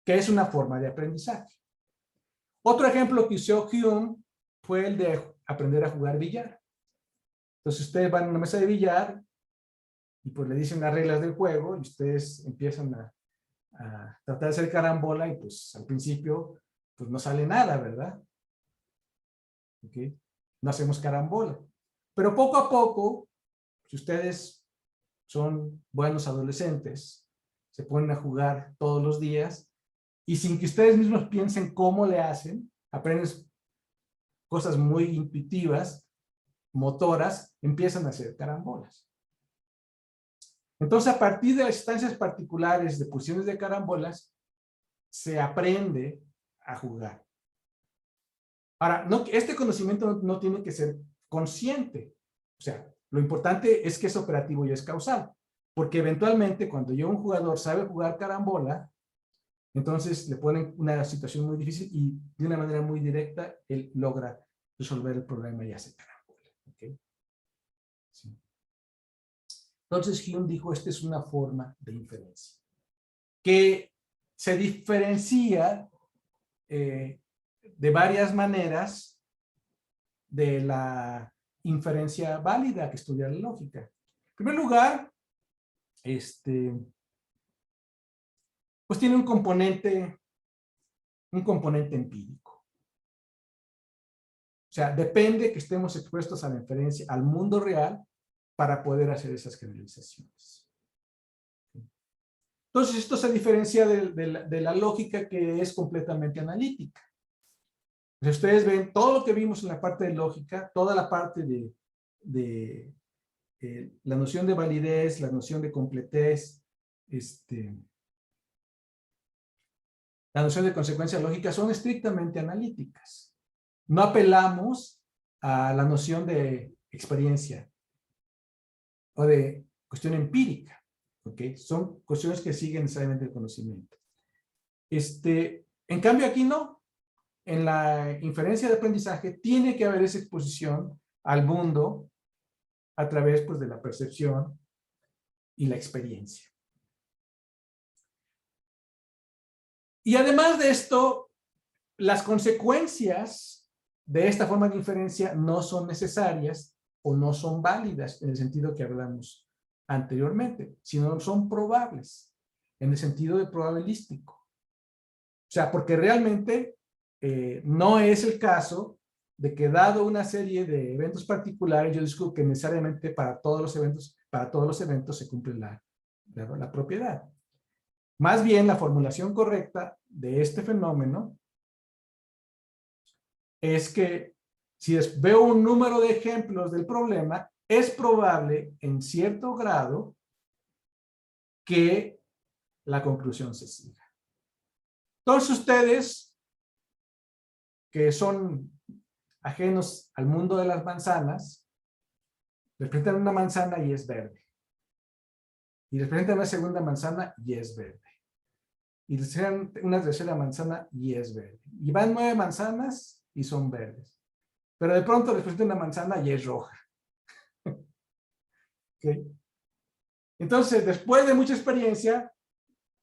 Que es una forma de aprendizaje. Otro ejemplo que usó Hume fue el de aprender a jugar billar. Entonces ustedes van a una mesa de billar y pues le dicen las reglas del juego y ustedes empiezan a tratar de hacer carambola y pues al principio pues no sale nada, ¿verdad? ¿Okay? No hacemos carambola. Pero poco a poco, si ustedes son buenos adolescentes, se ponen a jugar todos los días y sin que ustedes mismos piensen cómo le hacen, aprenden cosas muy intuitivas, motoras, empiezan a hacer carambolas. Entonces, a partir de las instancias particulares de posiciones de carambolas, se aprende a jugar. Ahora, no, este conocimiento no tiene que ser consciente. O sea, lo importante es que es operativo y es causal. Porque eventualmente, cuando ya un jugador sabe jugar carambola, entonces le ponen una situación muy difícil y de una manera muy directa, él logra resolver el problema y hace carambola. ¿Okay? Sí. Entonces Hume dijo, esta es una forma de inferencia que se diferencia de varias maneras de la inferencia válida que estudia la lógica. En primer lugar, pues tiene un componente empírico. O sea, depende que estemos expuestos a la inferencia, al mundo real, para poder hacer esas generalizaciones. Entonces, esto se diferencia de la lógica que es completamente analítica. Si ustedes ven todo lo que vimos en la parte de lógica, toda la parte de la noción de validez, la noción de completez, la noción de consecuencia lógica son estrictamente analíticas. No apelamos a la noción de experiencia o de cuestión empírica. ¿Okay? Son cuestiones que siguen necesariamente el conocimiento. En cambio aquí no. En la inferencia de aprendizaje tiene que haber esa exposición al mundo a través, pues, de la percepción y la experiencia. Y además de esto, las consecuencias de esta forma de inferencia no son necesarias o no son válidas en el sentido que hablamos anteriormente, sino son probables, en el sentido de probabilístico. O sea, porque realmente no es el caso de que dado una serie de eventos particulares, yo descubro que necesariamente para todos los eventos se cumple la propiedad. Más bien, la formulación correcta de este fenómeno es que si veo un número de ejemplos del problema, es probable en cierto grado que la conclusión se siga. Entonces ustedes, que son ajenos al mundo de las manzanas, les presentan una manzana y es verde. Y les presentan una segunda manzana y es verde. Y les presentan una tercera manzana y es verde. Y van 9 manzanas y son verdes. Pero de pronto les presentan una manzana y es roja. ¿Okay? Entonces, después de mucha experiencia,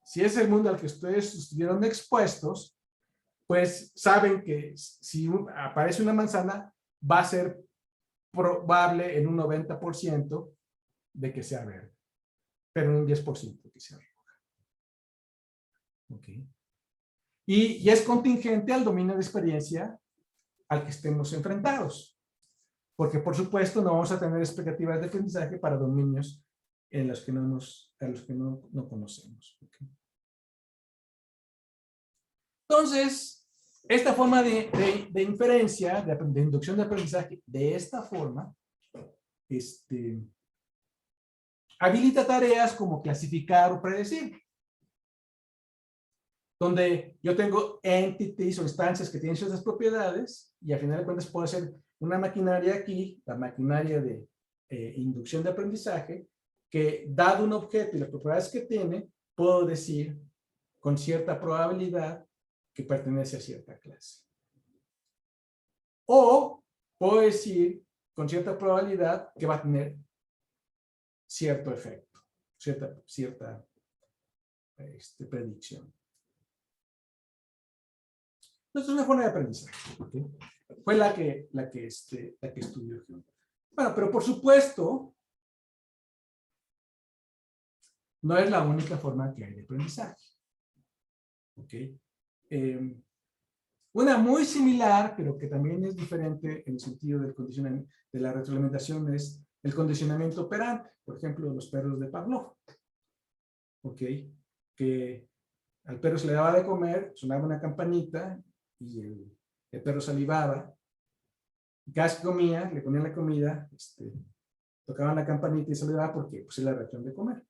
si es el mundo al que ustedes estuvieron expuestos, pues saben que si aparece una manzana, va a ser probable en un 90% de que sea verde, pero en un 10% que sea roja. ¿Okay? Y es contingente al dominio de experiencia al que estemos enfrentados, porque por supuesto no vamos a tener expectativas de aprendizaje para dominios en los que no conocemos. ¿Okay? Entonces, esta forma de inferencia, de inducción de aprendizaje, de esta forma, habilita tareas como clasificar o predecir, donde yo tengo entities o instancias que tienen ciertas propiedades y al final de cuentas puedo hacer una maquinaria aquí, la maquinaria de inducción de aprendizaje, que dado un objeto y las propiedades que tiene, puedo decir con cierta probabilidad que pertenece a cierta clase. O puedo decir con cierta probabilidad que va a tener cierto efecto, cierta predicción. Entonces, es una forma de aprendizaje. ¿Okay? Fue la que estudió Hume. Bueno, pero por supuesto, no es la única forma que hay de aprendizaje. ¿Okay? Una muy similar, pero que también es diferente en el sentido del condicionamiento, de la retroalimentación, es el condicionamiento operante. Por ejemplo, los perros de Pavlov. ¿Ok? Que al perro se le daba de comer, sonaba una campanita y el perro salivaba. Y cada vez que comía, le ponían la comida, tocaban la campanita y salivaba porque pues, es la reacción de comer.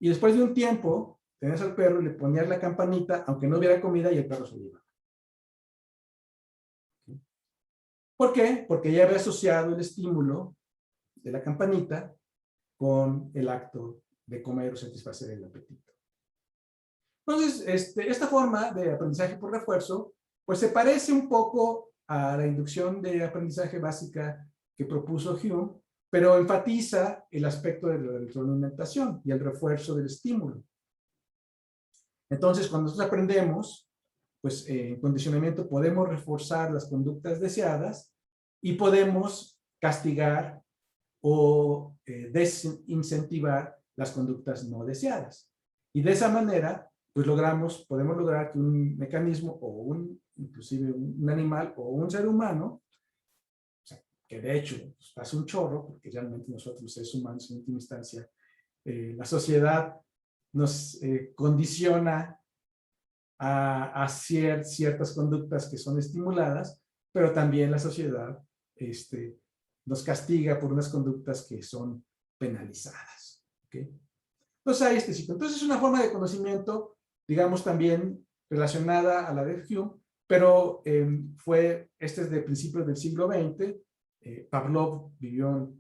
Y después de un tiempo, tenías al perro y le ponías la campanita, aunque no hubiera comida, y el perro salivaba. ¿Por qué? Porque ya había asociado el estímulo de la campanita con el acto de comer o satisfacer el apetito. Entonces, esta forma de aprendizaje por refuerzo, pues se parece un poco a la inducción de aprendizaje básica que propuso Hume, pero enfatiza el aspecto de la retroalimentación y el refuerzo del estímulo. Entonces, cuando nosotros aprendemos, pues en condicionamiento podemos reforzar las conductas deseadas y podemos castigar o desincentivar las conductas no deseadas. Y de esa manera, pues podemos lograr que un mecanismo o inclusive un animal o un ser humano, o sea, que de hecho pues, hace un chorro, porque realmente nosotros los seres humanos en última instancia, la sociedad nos condiciona a ciertas conductas que son estimuladas, pero también la sociedad nos castiga por unas conductas que son penalizadas. ¿Okay? Entonces hay este ciclo. Entonces es una forma de conocimiento, digamos, también relacionada a la de Hume, pero es de principios del siglo XX. Pavlov vivió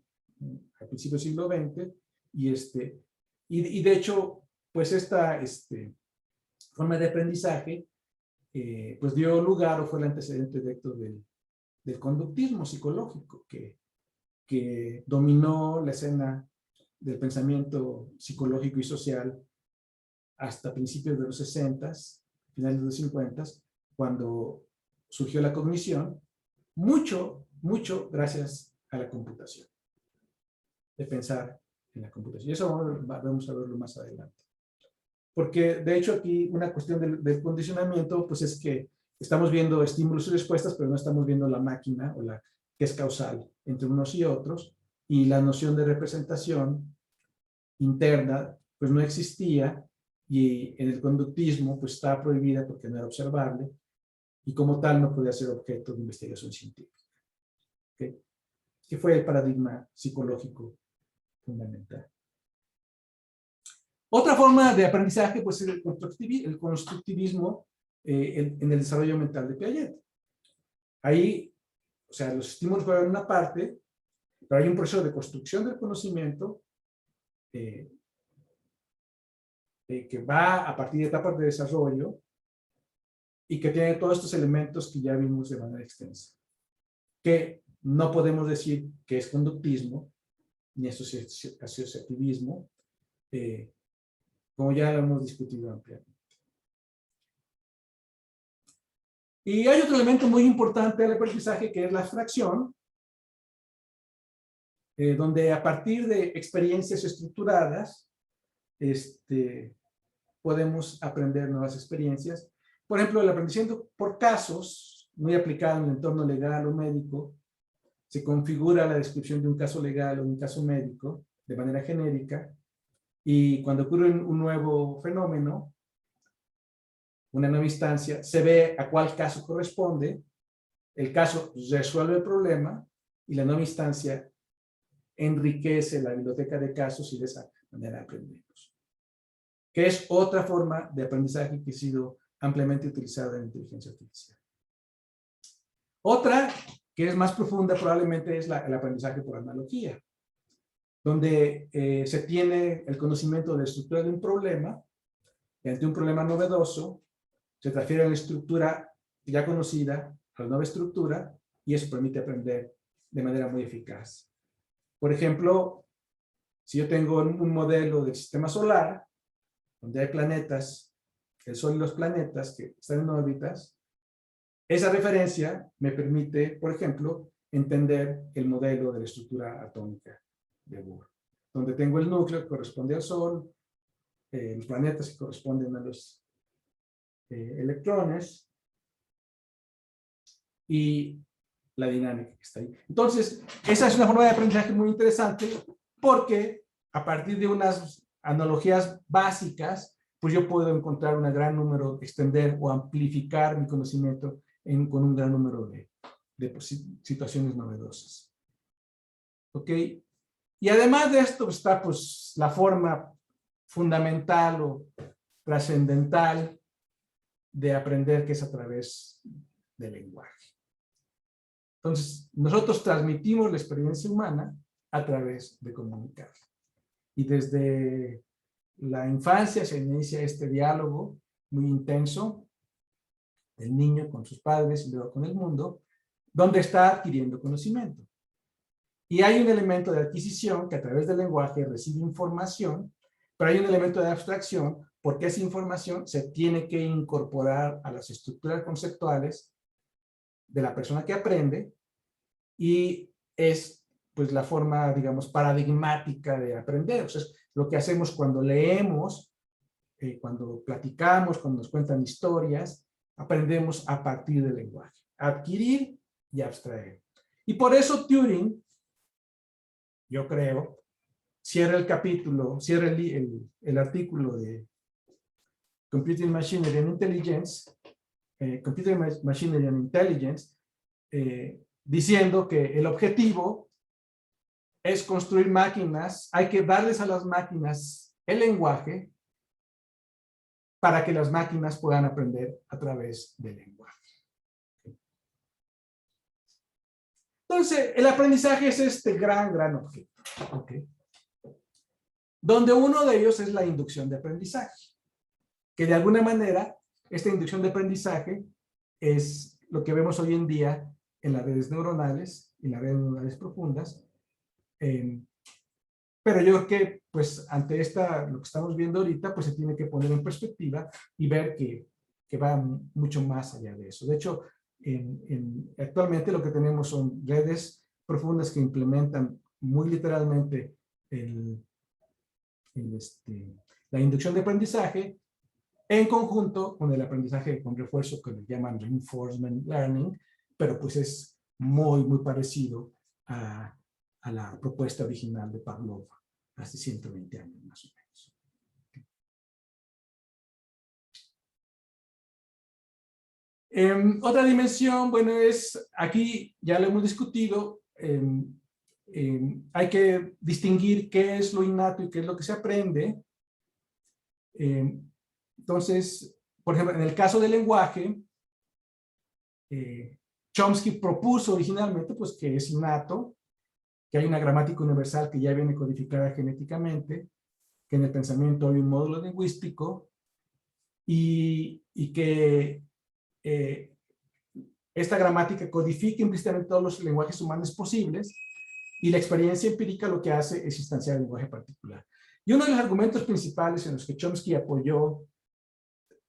al principio del siglo XX y de hecho, pues esta forma de aprendizaje pues dio lugar o fue el antecedente directo del conductismo psicológico que dominó la escena del pensamiento psicológico y social hasta principios de los 60s, finales de los 50s, cuando surgió la cognición, mucho gracias a la computación, de pensar en la computación. Y eso vamos a verlo más adelante. Porque, de hecho, aquí una cuestión del condicionamiento, pues es que estamos viendo estímulos y respuestas, pero no estamos viendo la máquina o la que es causal entre unos y otros, y la noción de representación interna, pues no existía, y en el conductismo, pues estaba prohibida porque no era observable, y como tal no podía ser objeto de investigación científica. ¿Okay? Que fue el paradigma psicológico fundamental. Otra forma de aprendizaje, pues, es el constructivismo en el desarrollo mental de Piaget. Ahí sea, los estímulos juegan una parte, pero hay un proceso de construcción del conocimiento que va a partir de etapas de desarrollo y que tiene todos estos elementos que ya vimos de manera extensa. Que no podemos decir que es conductismo ni asociativismo, como ya lo hemos discutido ampliamente. Y hay otro elemento muy importante del aprendizaje que es la abstracción, donde a partir de experiencias estructuradas podemos aprender nuevas experiencias. Por ejemplo, el aprendizaje por casos, muy aplicado en el entorno legal o médico, se configura la descripción de un caso legal o un caso médico de manera genérica, y cuando ocurre un nuevo fenómeno, una nueva instancia, se ve a cuál caso corresponde, el caso resuelve el problema y la nueva instancia enriquece la biblioteca de casos y de esa manera aprendemos. Que es otra forma de aprendizaje que ha sido ampliamente utilizada en inteligencia artificial. Otra, que es más profunda probablemente, es el aprendizaje por analogía, donde se tiene el conocimiento de la estructura de un problema, y ante un problema novedoso, se transfiere a la estructura ya conocida a la nueva estructura, y eso permite aprender de manera muy eficaz. Por ejemplo, si yo tengo un modelo del sistema solar, donde hay planetas, el Sol y los planetas que están en órbitas, esa referencia me permite, por ejemplo, entender el modelo de la estructura atómica de Bohr, donde tengo el núcleo que corresponde al Sol, los planetas que corresponden a los electrones, y la dinámica que está ahí. Entonces, esa es una forma de aprendizaje muy interesante, porque a partir de unas analogías básicas, pues yo puedo encontrar un gran número, extender o amplificar mi conocimiento con un gran número de situaciones novedosas. ¿Ok? Y además de esto está pues la forma fundamental o trascendental de aprender, que es a través del lenguaje. Entonces, nosotros transmitimos la experiencia humana a través de comunicar. Y desde la infancia se inicia este diálogo muy intenso del niño con sus padres y luego con el mundo, donde está adquiriendo conocimiento. Y hay un elemento de adquisición que a través del lenguaje recibe información, pero hay un elemento de abstracción porque esa información se tiene que incorporar a las estructuras conceptuales de la persona que aprende, y es pues la forma, digamos, paradigmática de aprender. O sea, es lo que hacemos cuando leemos, cuando platicamos, cuando nos cuentan historias, aprendemos a partir del lenguaje. Adquirir y abstraer. Y por eso Turing, yo creo, cierra el capítulo, cierra el artículo de Computing Machinery and Intelligence, Computing Machinery and Intelligence, diciendo que el objetivo es construir máquinas, hay que darles a las máquinas el lenguaje para que las máquinas puedan aprender a través del lenguaje. Entonces, el aprendizaje es este gran objeto, ¿okay? Donde uno de ellos es la inducción de aprendizaje, que de alguna manera, esta inducción de aprendizaje es lo que vemos hoy en día en las redes neuronales, en las redes neuronales profundas, pero yo creo que, pues, ante lo que estamos viendo ahorita, pues se tiene que poner en perspectiva y ver que va mucho más allá de eso. De hecho, actualmente lo que tenemos son redes profundas que implementan muy literalmente la inducción de aprendizaje en conjunto con el aprendizaje con refuerzo, que le llaman reinforcement learning, pero pues es muy parecido a la propuesta original de Pavlov hace 120 años más o menos. Otra dimensión, bueno, es, aquí ya lo hemos discutido, hay que distinguir qué es lo innato y qué es lo que se aprende. Entonces, por ejemplo, en el caso del lenguaje, Chomsky propuso originalmente pues, que es innato, que hay una gramática universal que ya viene codificada genéticamente, que en el pensamiento hay un módulo lingüístico y que esta gramática codifica implícitamente todos los lenguajes humanos posibles y la experiencia empírica lo que hace es instanciar el lenguaje particular. Y uno de los argumentos principales en los que Chomsky apoyó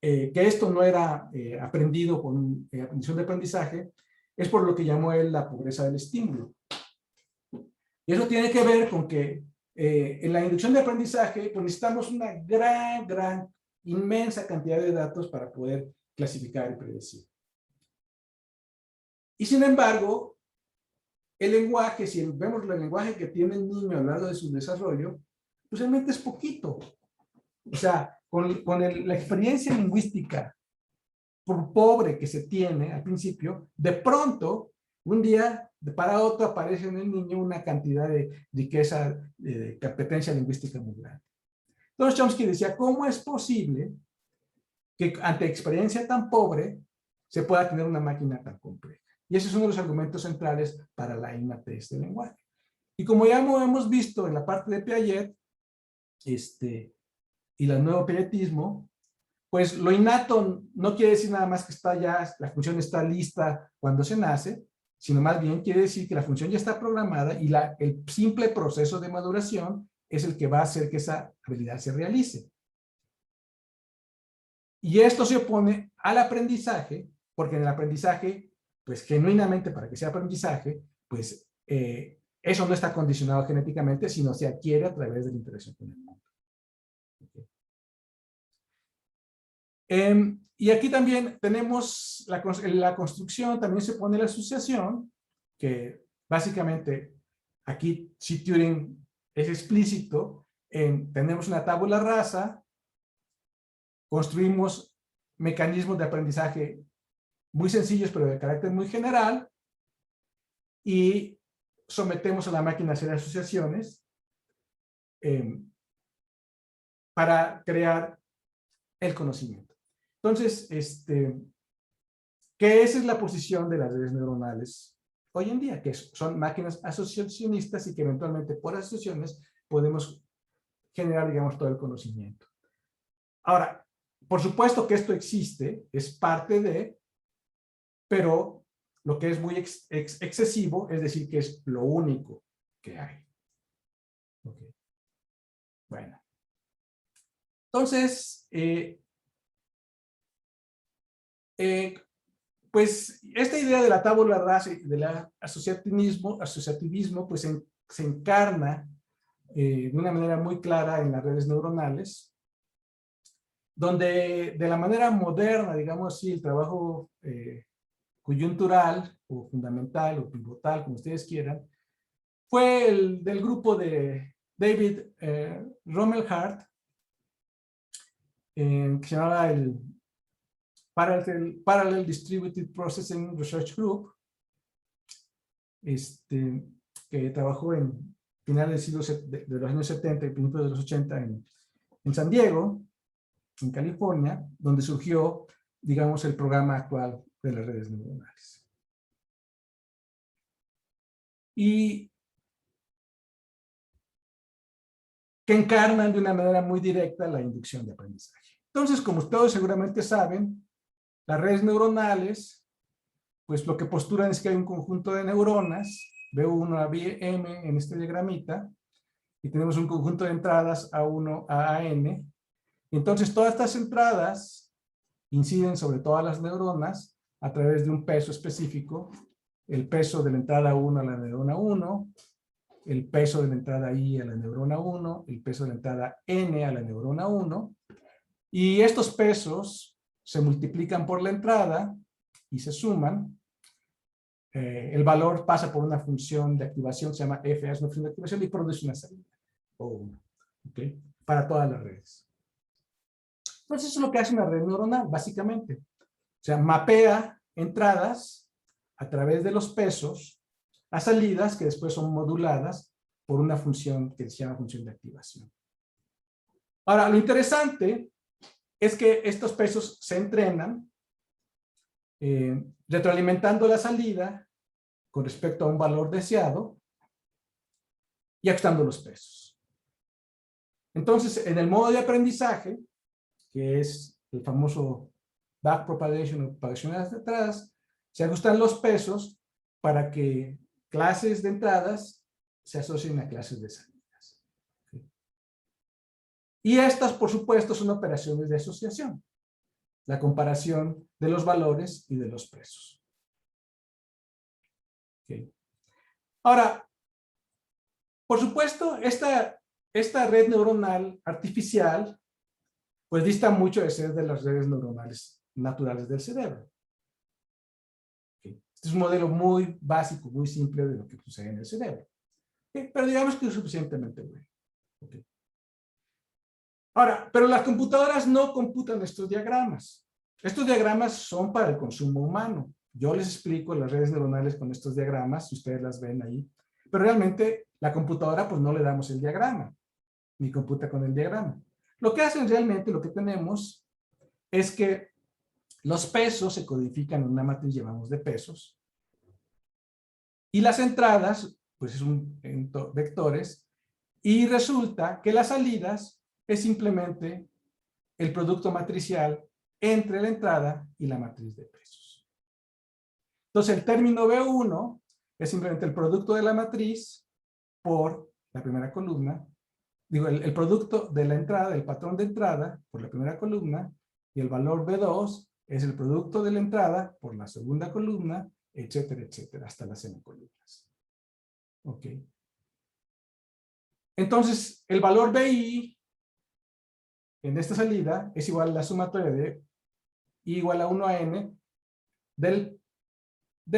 que esto no era aprendido con aprendizaje de aprendizaje, es por lo que llamó él la pobreza del estímulo. Y eso tiene que ver con que en la inducción de aprendizaje pues necesitamos una inmensa cantidad de datos para poder clasificar y predecir. Y sin embargo, el lenguaje, si vemos el lenguaje que tiene el niño a lo largo de su desarrollo, pues realmente es poquito. O sea, con la experiencia lingüística por pobre que se tiene al principio, de pronto, un día para otro aparece en el niño una cantidad de riqueza, de competencia lingüística muy grande. Entonces Chomsky decía, ¿cómo es posible que ante experiencia tan pobre se pueda tener una máquina tan compleja? Y ese es uno de los argumentos centrales para la innatez del lenguaje. Y como ya hemos visto en la parte de Piaget, y el nuevo piagetismo, pues lo innato no quiere decir nada más que está ya, la función está lista cuando se nace, sino más bien quiere decir que la función ya está programada y el simple proceso de maduración es el que va a hacer que esa habilidad se realice. Y esto se opone al aprendizaje, porque en el aprendizaje, pues genuinamente para que sea aprendizaje, pues eso no está condicionado genéticamente, sino se adquiere a través de la interacción con el mundo. Y aquí también tenemos la construcción, también se pone la asociación, que básicamente aquí si Turing es explícito, tenemos una tabula rasa, construimos mecanismos de aprendizaje muy sencillos pero de carácter muy general y sometemos a la máquina a hacer asociaciones para crear el conocimiento. Entonces, que esa es la posición de las redes neuronales hoy en día, que son máquinas asociacionistas y que eventualmente por asociaciones podemos generar, digamos, todo el conocimiento. Ahora, por supuesto que esto existe, es parte de, pero lo que es muy excesivo es decir que es lo único que hay. Okay. Bueno. Entonces, pues esta idea de la tabula rasa y del asociativismo pues se encarna de una manera muy clara en las redes neuronales, donde de la manera moderna, digamos así, el trabajo coyuntural o fundamental o pivotal, como ustedes quieran, fue el del grupo de David Rumelhart, que se llamaba el Parallel Distributed Processing Research Group, que trabajó en finales del siglo de los años 70 y principios de los 80 en San Diego, en California, donde surgió, digamos, el programa actual de las redes neuronales. Y que encarnan de una manera muy directa la inducción de aprendizaje. Entonces, como todos seguramente saben, las redes neuronales, pues lo que postulan es que hay un conjunto de neuronas, B1 a Bm en este diagramita, y tenemos un conjunto de entradas A1 a An. Entonces, todas estas entradas inciden sobre todas las neuronas a través de un peso específico, el peso de la entrada 1 a la neurona 1, el peso de la entrada I a la neurona 1, el peso de la entrada N a la neurona 1, y estos pesos se multiplican por la entrada y se suman. El valor pasa por una función de activación, se llama f, es una función de activación y produce una salida, ¿okay? Para todas las redes. Entonces eso es lo que hace una red neuronal, básicamente. O sea, mapea entradas a través de los pesos a salidas que después son moduladas por una función que se llama función de activación. Ahora, lo interesante es que estos pesos se entrenan retroalimentando la salida con respecto a un valor deseado y ajustando los pesos. Entonces, en el modo de aprendizaje, que es el famoso backpropagation o propagación hacia atrás, se ajustan los pesos para que clases de entradas se asocien a clases de salidas. Y estas, por supuesto, son operaciones de asociación. La comparación de los valores y de los pesos. Okay. Ahora, por supuesto, esta red neuronal artificial, pues dista mucho de ser de las redes neuronales naturales del cerebro. Okay. Este es un modelo muy básico, muy simple de lo que sucede en el cerebro. Okay. Pero digamos que es suficientemente bueno. Okay. Ahora, pero las computadoras no computan estos diagramas. Estos diagramas son para el consumo humano. Yo les explico las redes neuronales con estos diagramas, si ustedes las ven ahí. Pero realmente la computadora pues no le damos el diagrama, ni computa con el diagrama. Lo que hacen realmente, lo que tenemos, es que los pesos se codifican en una matriz, llamamos de pesos, y las entradas, pues son vectores, y resulta que las salidas es simplemente el producto matricial entre la entrada y la matriz de pesos. Entonces, el término B1 es simplemente el producto de la matriz por la primera columna, digo, el producto de la entrada, del patrón de entrada por la primera columna, y el valor B2 es el producto de la entrada por la segunda columna, etcétera, etcétera, hasta las semicolumnas. Ok. Entonces, el valor BI en esta salida es igual a la sumatoria de I igual a 1 a N de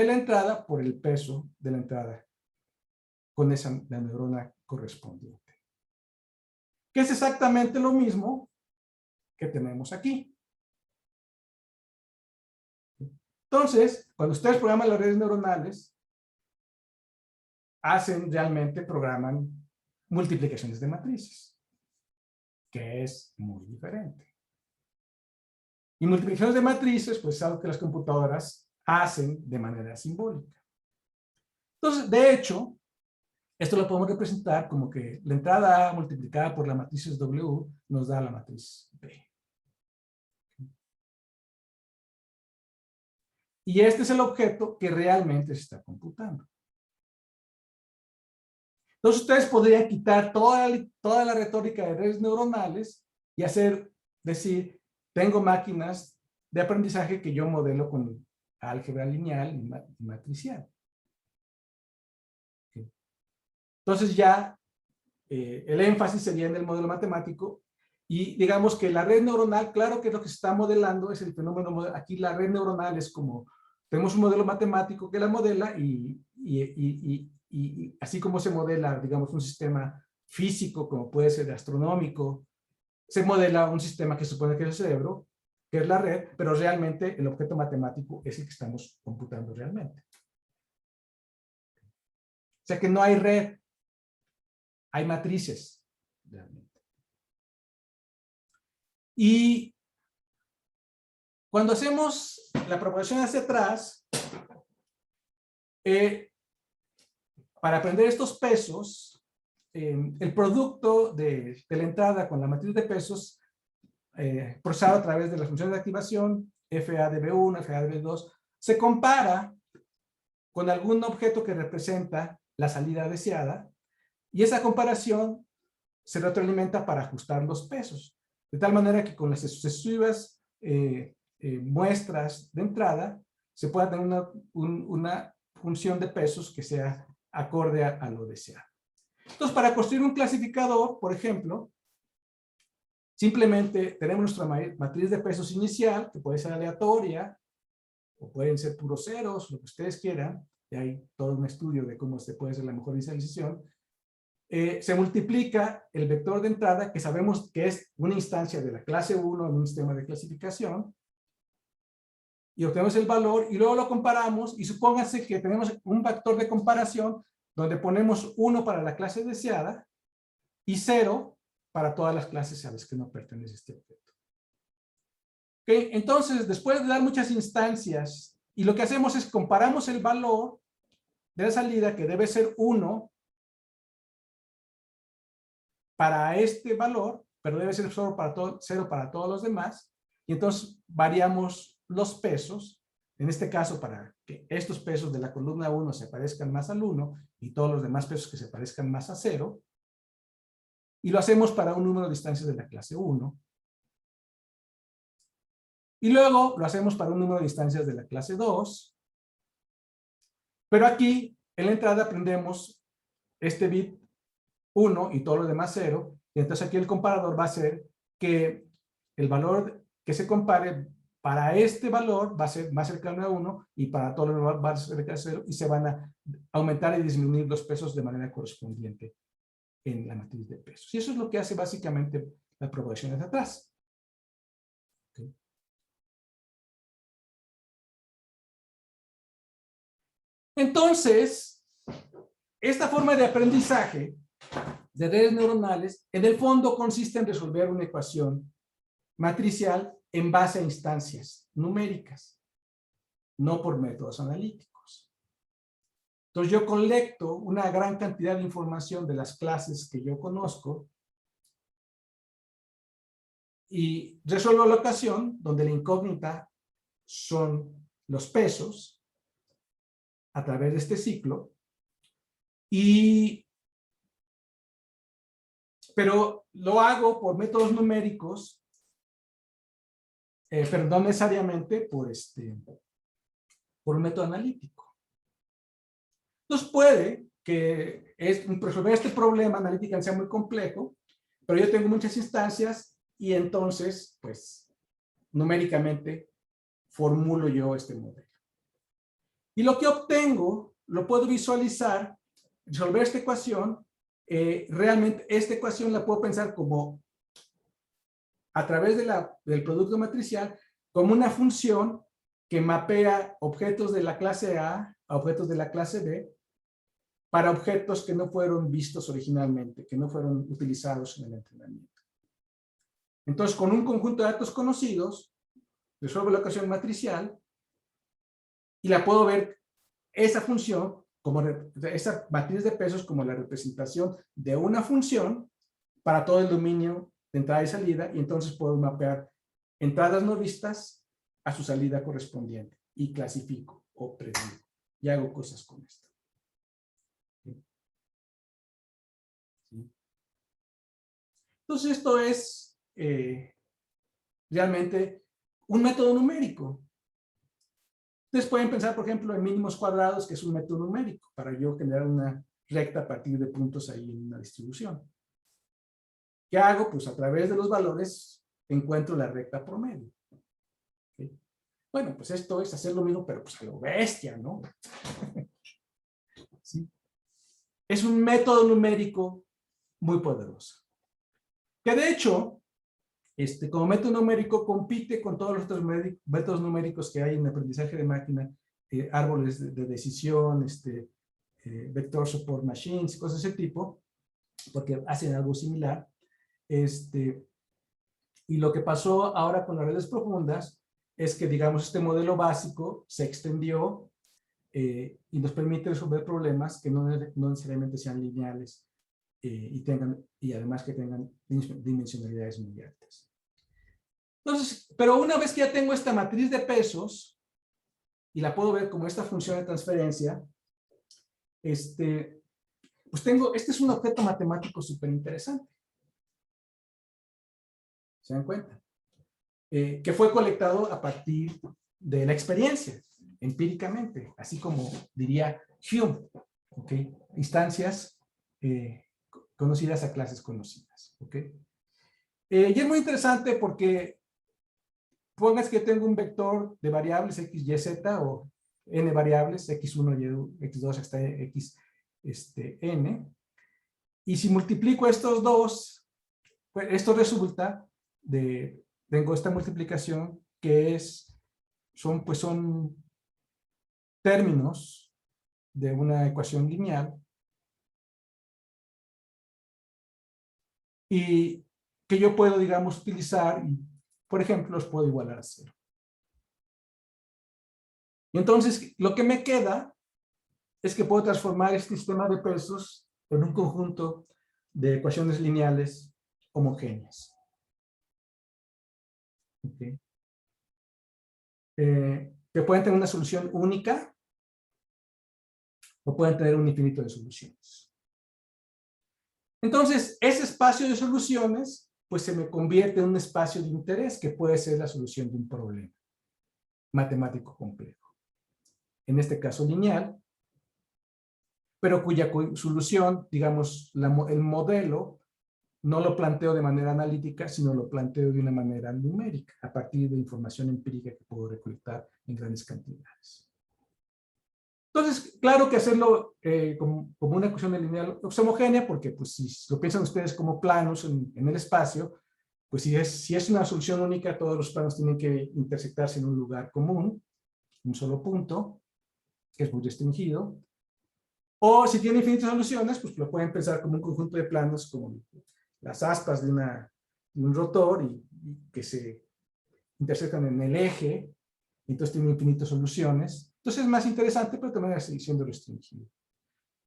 la entrada por el peso de la entrada con la neurona correspondiente. Que es exactamente lo mismo que tenemos aquí. Entonces, cuando ustedes programan las redes neuronales, programan multiplicaciones de matrices, que es muy diferente. Y multiplicaciones de matrices, pues es algo que las computadoras hacen de manera simbólica. Entonces, de hecho, esto lo podemos representar como que la entrada A multiplicada por la matriz W nos da la matriz B. Y este es el objeto que realmente se está computando. Entonces ustedes podrían quitar toda la retórica de redes neuronales y decir, tengo máquinas de aprendizaje que yo modelo con álgebra lineal y matricial. Okay. Entonces ya el énfasis sería en el modelo matemático y digamos que la red neuronal, claro que lo que se está modelando es el fenómeno, aquí la red neuronal es como, tenemos un modelo matemático que la modela y así como se modela, digamos, un sistema físico, como puede ser astronómico, se modela un sistema que supone que es el cerebro, que es la red, pero realmente el objeto matemático es el que estamos computando realmente. O sea que no hay red, hay matrices, realmente. Y cuando hacemos la propagación hacia atrás, para aprender estos pesos, el producto de la entrada con la matriz de pesos procesado a través de las funciones de activación, FA de B1, FA de B2, se compara con algún objeto que representa la salida deseada y esa comparación se retroalimenta para ajustar los pesos. De tal manera que con las sucesivas muestras de entrada se pueda tener una función de pesos que sea acorde a lo deseado. Entonces, para construir un clasificador, por ejemplo, simplemente tenemos nuestra matriz de pesos inicial, que puede ser aleatoria, o pueden ser puros ceros, lo que ustedes quieran, y hay todo un estudio de cómo se puede hacer la mejor inicialización. Se multiplica el vector de entrada, que sabemos que es una instancia de la clase 1 en un sistema de clasificación, y obtenemos el valor, y luego lo comparamos, y supóngase que tenemos un factor de comparación donde ponemos 1 para la clase deseada y 0 para todas las clases a las que no pertenece este objeto. Okay. Entonces, después de dar muchas instancias Y lo que hacemos es comparamos el valor de la salida, que debe ser 1 para este valor, pero debe ser 0 para todos los demás. Y entonces variamos los pesos, en este caso para que estos pesos de la columna 1 se parezcan más al 1 y todos los demás pesos que se parezcan más a 0. Y lo hacemos para un número de instancias de la clase 1. Y luego lo hacemos para un número de instancias de la clase 2. Pero aquí, en la entrada, aprendemos este bit 1 y todo lo demás 0. Y entonces aquí el comparador va a ser que el valor que se compare para este valor va a ser más cercano a 1 y para todo lo demás va a ser cercano a 0 y se van a aumentar y disminuir los pesos de manera correspondiente en la matriz de pesos. Y eso es lo que hace básicamente la propagación de atrás. ¿Okay? Entonces, esta forma de aprendizaje de redes neuronales, en el fondo consiste en resolver una ecuación matricial en base a instancias numéricas, no por métodos analíticos. Entonces yo colecto una gran cantidad de información de las clases que yo conozco y resuelvo la ecuación donde la incógnita son los pesos a través de este ciclo, pero lo hago por métodos numéricos, pero no necesariamente por un método analítico. Entonces puede que resolver este problema analítico sea muy complejo, pero yo tengo muchas instancias y entonces, pues, numéricamente formulo yo este modelo. Y lo que obtengo, lo puedo visualizar, resolver esta ecuación, realmente esta ecuación la puedo pensar como, a través del producto matricial, como una función que mapea objetos de la clase A a objetos de la clase B para objetos que no fueron vistos originalmente, que no fueron utilizados en el entrenamiento. Entonces, con un conjunto de datos conocidos, resuelvo la ecuación matricial y la puedo ver, esa función, esa matriz de pesos como la representación de una función para todo el dominio de entrada y salida, y entonces puedo mapear entradas no vistas a su salida correspondiente y clasifico o predigo y hago cosas con esto. Entonces esto es realmente un método numérico. Ustedes pueden pensar, por ejemplo, en mínimos cuadrados, que es un método numérico, para yo generar una recta a partir de puntos ahí en una distribución. ¿Qué hago? Pues a través de los valores encuentro la recta promedio. ¿Okay? Bueno, pues esto es hacer lo mismo, pero pues a lo bestia, ¿no? ¿Sí? Es un método numérico muy poderoso. Que de hecho, como método numérico compite con todos los otros métodos numéricos que hay en aprendizaje de máquina, árboles de decisión, vector support machines, cosas de ese tipo, porque hacen algo similar. Y lo que pasó ahora con las redes profundas es que, digamos, este modelo básico se extendió y nos permite resolver problemas que no necesariamente sean lineales y además que tengan dimensionalidades muy altas. Entonces, pero una vez que ya tengo esta matriz de pesos y la puedo ver como esta función de transferencia, pues este es un objeto matemático súper interesante. ¿Se dan cuenta? Que fue colectado a partir de la experiencia, empíricamente, así como diría Hume, ¿ok? Instancias conocidas a clases conocidas, ¿ok? Y es muy interesante porque pongas que tengo un vector de variables x, y, z o n variables, x1, y, x2 hasta x, n, y si multiplico estos dos, pues esto resulta tengo esta multiplicación que son términos de una ecuación lineal y que yo puedo, digamos, utilizar y, por ejemplo, los puedo igualar a 0. Entonces, lo que me queda es que puedo transformar este sistema de pesos en un conjunto de ecuaciones lineales homogéneas. Okay. Que pueden tener una solución única o pueden tener un infinito de soluciones. Entonces, ese espacio de soluciones, pues se me convierte en un espacio de interés que puede ser la solución de un problema matemático complejo. En este caso lineal, pero cuya solución, digamos, el modelo, no lo planteo de manera analítica, sino lo planteo de una manera numérica, a partir de información empírica que puedo recolectar en grandes cantidades. Entonces, claro que hacerlo como una ecuación lineal homogénea, porque pues, si lo piensan ustedes como planos en el espacio, pues si es una solución única, todos los planos tienen que intersectarse en un lugar común, un solo punto, que es muy restringido. O si tiene infinitas soluciones, pues lo pueden pensar como un conjunto de planos, como las aspas de un rotor y que se intersectan en el eje, entonces tiene infinitas soluciones. Entonces es más interesante, pero también sigue siendo restringido.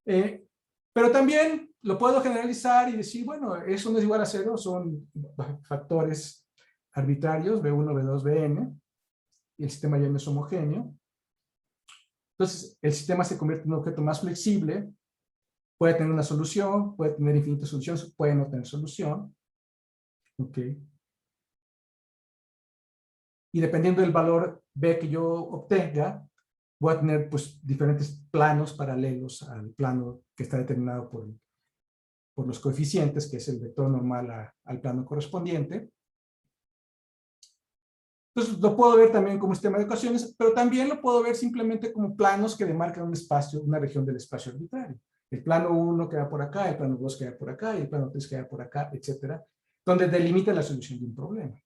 Pero también lo puedo generalizar y decir, bueno, eso no es igual a cero, son factores arbitrarios, B1, B2, Bn, y el sistema ya no es homogéneo. Entonces el sistema se convierte en un objeto más flexible, puede tener una solución, puede tener infinitas soluciones, puede no tener solución. Ok. Y dependiendo del valor B que yo obtenga, voy a tener pues diferentes planos paralelos al plano que está determinado por los coeficientes, que es el vector normal al plano correspondiente. Entonces lo puedo ver también como un sistema de ecuaciones, pero también lo puedo ver simplemente como planos que demarcan un espacio, una región del espacio arbitrario. El plano 1 queda por acá, el plano 2 queda por acá, y el plano 3 queda por acá, etcétera, donde delimita la solución de un problema.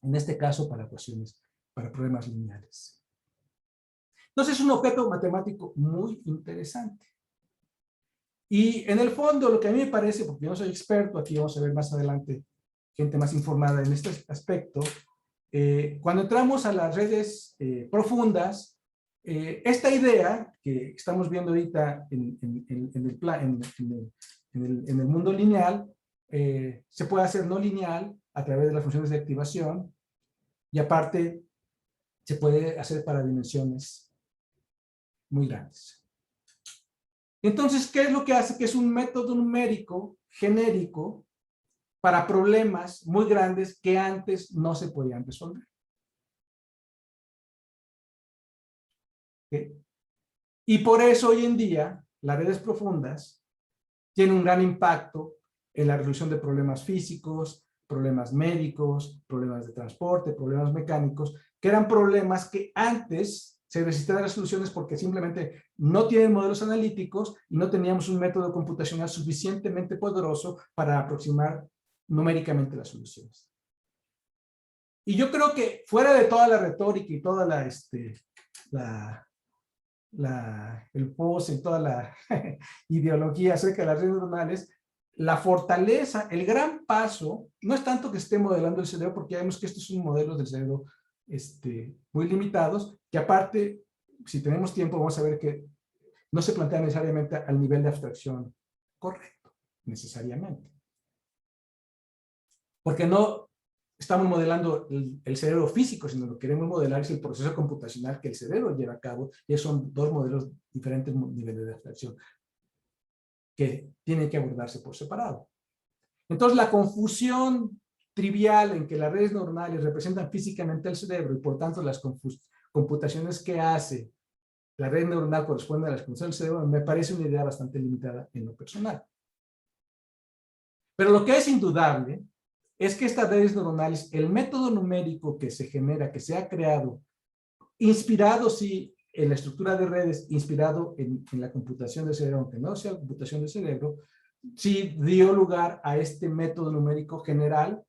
En este caso, para ecuaciones, para problemas lineales. Entonces, es un objeto matemático muy interesante. Y en el fondo, lo que a mí me parece, porque yo no soy experto, aquí vamos a ver más adelante gente más informada en este aspecto, cuando entramos a las redes profundas, esta idea que estamos viendo ahorita en el mundo lineal, se puede hacer no lineal a través de las funciones de activación y aparte se puede hacer para dimensiones muy grandes. Entonces, ¿qué es lo que hace? Que es un método numérico genérico para problemas muy grandes que antes no se podían resolver. ¿Okay? Y por eso hoy en día las redes profundas tienen un gran impacto en la resolución de problemas físicos, problemas médicos, problemas de transporte, problemas mecánicos, que eran problemas que antes se resistían a las soluciones porque simplemente no tienen modelos analíticos y no teníamos un método computacional suficientemente poderoso para aproximar numéricamente las soluciones. Y yo creo que fuera de toda la retórica y toda el post y toda la ideología acerca de las redes neuronales, la fortaleza, el gran paso, no es tanto que esté modelando el cerebro, porque ya vemos que estos son modelos del cerebro muy limitados, que aparte, si tenemos tiempo, vamos a ver que no se plantea necesariamente al nivel de abstracción correcto, necesariamente. Porque no estamos modelando el cerebro físico, sino lo que queremos modelar es el proceso computacional que el cerebro lleva a cabo, y son dos modelos diferentes niveles de abstracción que tienen que abordarse por separado. Entonces, la confusión trivial en que las redes neuronales representan físicamente el cerebro y por tanto las computaciones que hace la red neuronal corresponden a las computaciones del cerebro, me parece una idea bastante limitada en lo personal. Pero lo que es indudable es que estas redes neuronales, el método numérico que se genera, que se ha creado, inspirado sí en la estructura de redes, inspirado en la computación del cerebro, aunque no sea computación del cerebro, sí dio lugar a este método numérico general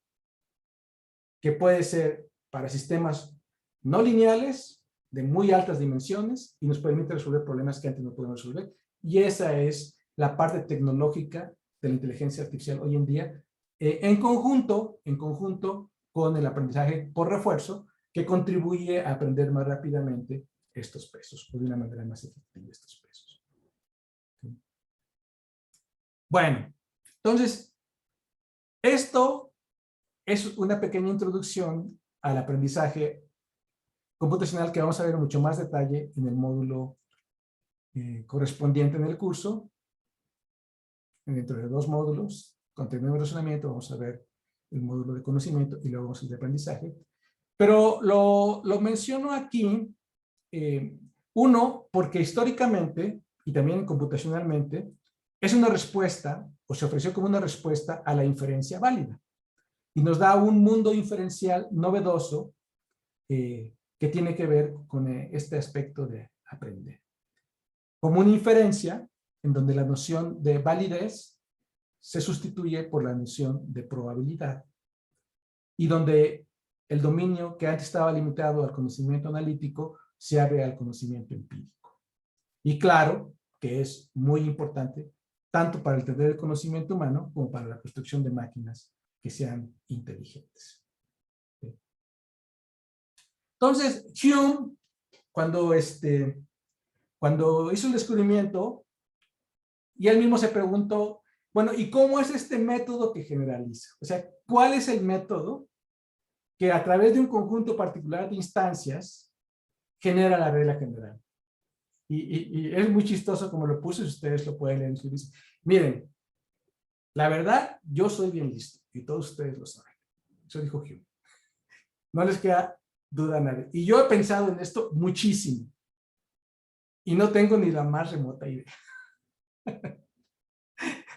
que puede ser para sistemas no lineales, de muy altas dimensiones, y nos permite resolver problemas que antes no podíamos resolver. Y esa es la parte tecnológica de la inteligencia artificial hoy en día, en conjunto con el aprendizaje por refuerzo, que contribuye a aprender más rápidamente estos pesos, o de una manera más efectiva estos pesos. Bueno, entonces, esto es una pequeña introducción al aprendizaje computacional que vamos a ver en mucho más detalle en el módulo correspondiente en el curso. Dentro de 2 módulos, contenido y razonamiento, vamos a ver el módulo de conocimiento y luego vamos al de aprendizaje. Pero lo menciono aquí, uno, porque históricamente y también computacionalmente es una respuesta, o se ofreció como una respuesta a la inferencia válida. Y nos da un mundo inferencial novedoso que tiene que ver con este aspecto de aprender. Como una inferencia en donde la noción de validez se sustituye por la noción de probabilidad y donde el dominio que antes estaba limitado al conocimiento analítico se abre al conocimiento empírico. Y claro que es muy importante tanto para entender el conocimiento humano como para la construcción de máquinas que sean inteligentes. Entonces, Hume, cuando hizo el descubrimiento, y él mismo se preguntó, bueno, ¿y cómo es este método que generaliza? O sea, ¿cuál es el método que a través de un conjunto particular de instancias genera la regla general? Y es muy chistoso como lo puse, si ustedes lo pueden leer en su lista. Miren, la verdad, yo soy bien listo, y todos ustedes lo saben. Eso dijo Hume. No les queda duda a nadie. Y yo he pensado en esto muchísimo. Y no tengo ni la más remota idea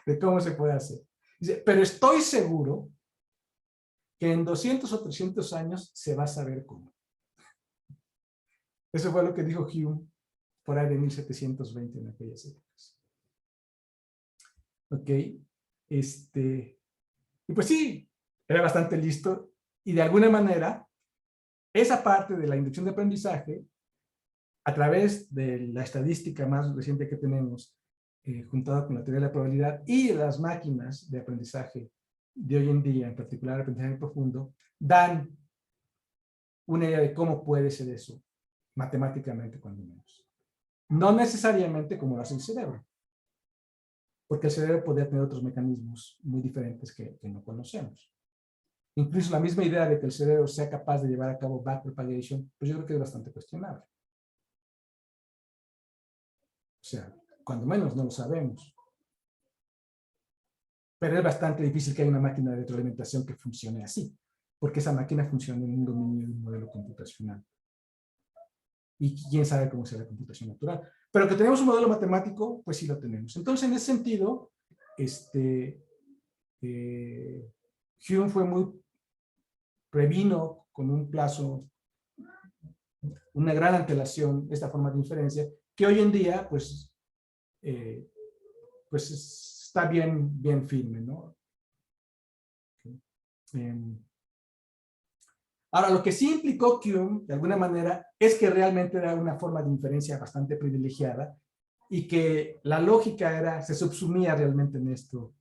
de cómo se puede hacer. Dice, pero estoy seguro que en 200 o 300 años se va a saber cómo. Eso fue lo que dijo Hume por ahí de 1720 en aquellas épocas. Ok. Y pues sí, era bastante listo y de alguna manera esa parte de la inducción de aprendizaje a través de la estadística más reciente que tenemos juntada con la teoría de la probabilidad y las máquinas de aprendizaje de hoy en día, en particular el aprendizaje profundo, dan una idea de cómo puede ser eso matemáticamente, cuando menos. No necesariamente como lo hace el cerebro, porque el cerebro podría tener otros mecanismos muy diferentes que no conocemos. Incluso la misma idea de que el cerebro sea capaz de llevar a cabo backpropagation, pues yo creo que es bastante cuestionable. O sea, cuando menos no lo sabemos. Pero es bastante difícil que haya una máquina de retroalimentación que funcione así, porque esa máquina funciona en un dominio de un modelo computacional. Y quién sabe cómo será la computación natural. Pero que tenemos un modelo matemático, pues sí lo tenemos. Entonces, en ese sentido, Hume fue previno con un plazo, una gran antelación, esta forma de inferencia, que hoy en día, pues está bien firme, ¿no? Ahora, lo que sí implicó Hume, de alguna manera, es que realmente era una forma de inferencia bastante privilegiada y que la lógica se subsumía realmente en esto,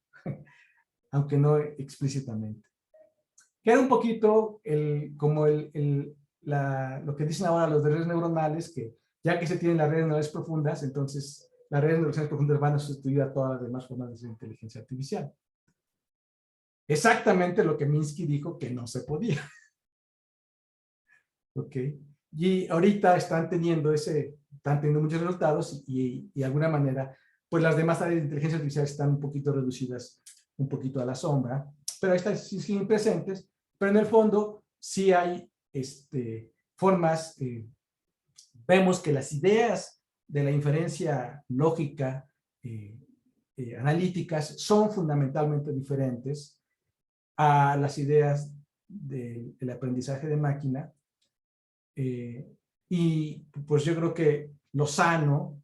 aunque no explícitamente. Que era un poquito como lo que dicen ahora los de redes neuronales, que ya que se tienen las redes neuronales profundas, entonces las redes neuronales profundas van a sustituir a todas las demás formas de inteligencia artificial. Exactamente lo que Minsky dijo que no se podía. ¿Ok? Y ahorita están teniendo muchos resultados y de alguna manera, pues las demás áreas de inteligencia artificial están un poquito reducidas, un poquito a la sombra, pero ahí están, sí siguen presentes, pero en el fondo sí hay formas, vemos que las ideas de la inferencia lógica analíticas son fundamentalmente diferentes a las ideas del aprendizaje de máquina. Y pues yo creo que lo sano,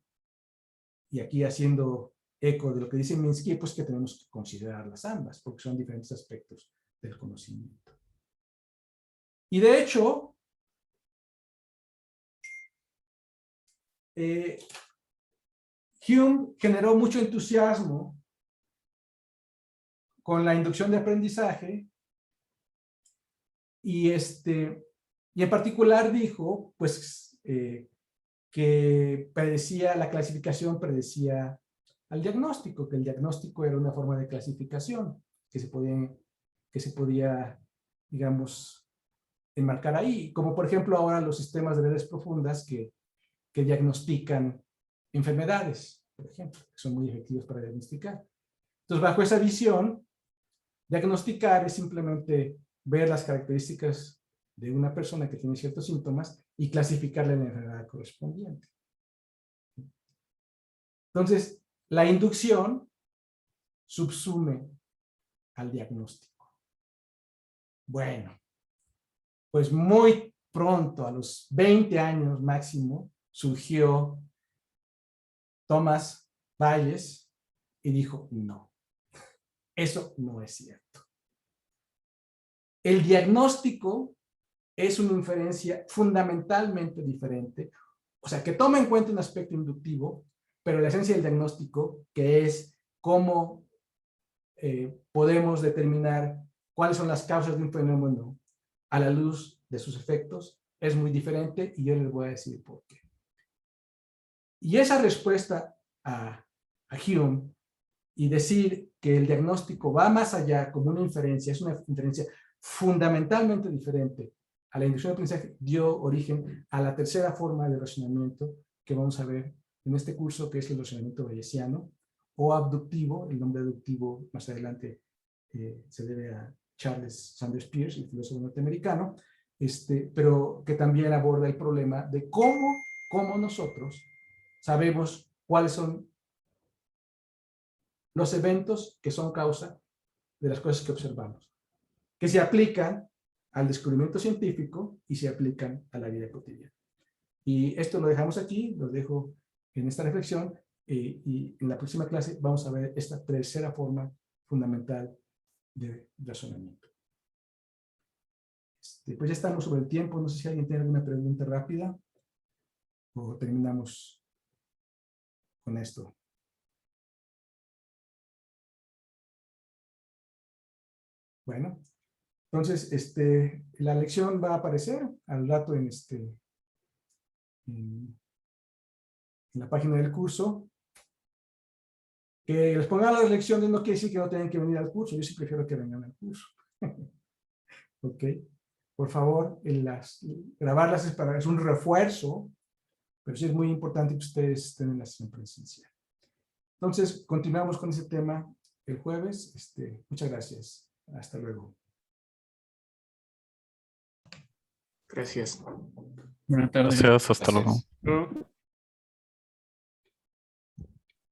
y aquí haciendo eco de lo que dice Minsky, pues que tenemos que considerarlas ambas, porque son diferentes aspectos del conocimiento. Y de hecho, Hume generó mucho entusiasmo con la inducción de aprendizaje y en particular dijo, pues, que predecía, la clasificación predecía al diagnóstico, que el diagnóstico era una forma de clasificación que se podía, digamos, enmarcar ahí, como por ejemplo ahora los sistemas de redes profundas que diagnostican enfermedades, por ejemplo, que son muy efectivos para diagnosticar. Entonces, bajo esa visión, diagnosticar es simplemente ver las características de una persona que tiene ciertos síntomas y clasificarle la enfermedad correspondiente. Entonces, la inducción subsume al diagnóstico. Bueno, pues muy pronto, a los 20 años máximo, surgió Thomas Bayes y dijo, no, eso no es cierto. El diagnóstico es una inferencia fundamentalmente diferente, o sea, que toma en cuenta un aspecto inductivo, pero la esencia del diagnóstico, que es cómo podemos determinar cuáles son las causas de un fenómeno a la luz de sus efectos, es muy diferente y yo les voy a decir por qué. Y esa respuesta a Hume y decir que el diagnóstico va más allá como una inferencia, es una inferencia fundamentalmente diferente a la inducción de aprendizaje, dio origen a la tercera forma de razonamiento que vamos a ver en este curso, que es el razonamiento bayesiano o abductivo. El nombre abductivo más adelante se debe a Charles Sanders Peirce, el filósofo norteamericano, pero que también aborda el problema de cómo nosotros sabemos cuáles son los eventos que son causa de las cosas que observamos, que se aplican al descubrimiento científico y se aplican a la vida cotidiana. Y esto lo dejamos aquí, lo dejo en esta reflexión, y en la próxima clase vamos a ver esta tercera forma fundamental de razonamiento. Pues ya estamos sobre el tiempo, no sé si alguien tiene alguna pregunta rápida o terminamos con esto. Bueno, entonces la lección va a aparecer al rato en la página del curso. Que les pongan las lecciones no quiere decir que no tengan que venir al curso, yo sí prefiero que vengan al curso. Ok, por favor, grabarlas es un refuerzo, pero sí es muy importante que ustedes estén en la sesión presencial. Entonces, continuamos con ese tema el jueves. Muchas gracias. Hasta luego. Gracias. Buenas tardes. Gracias, hasta Gracias. luego.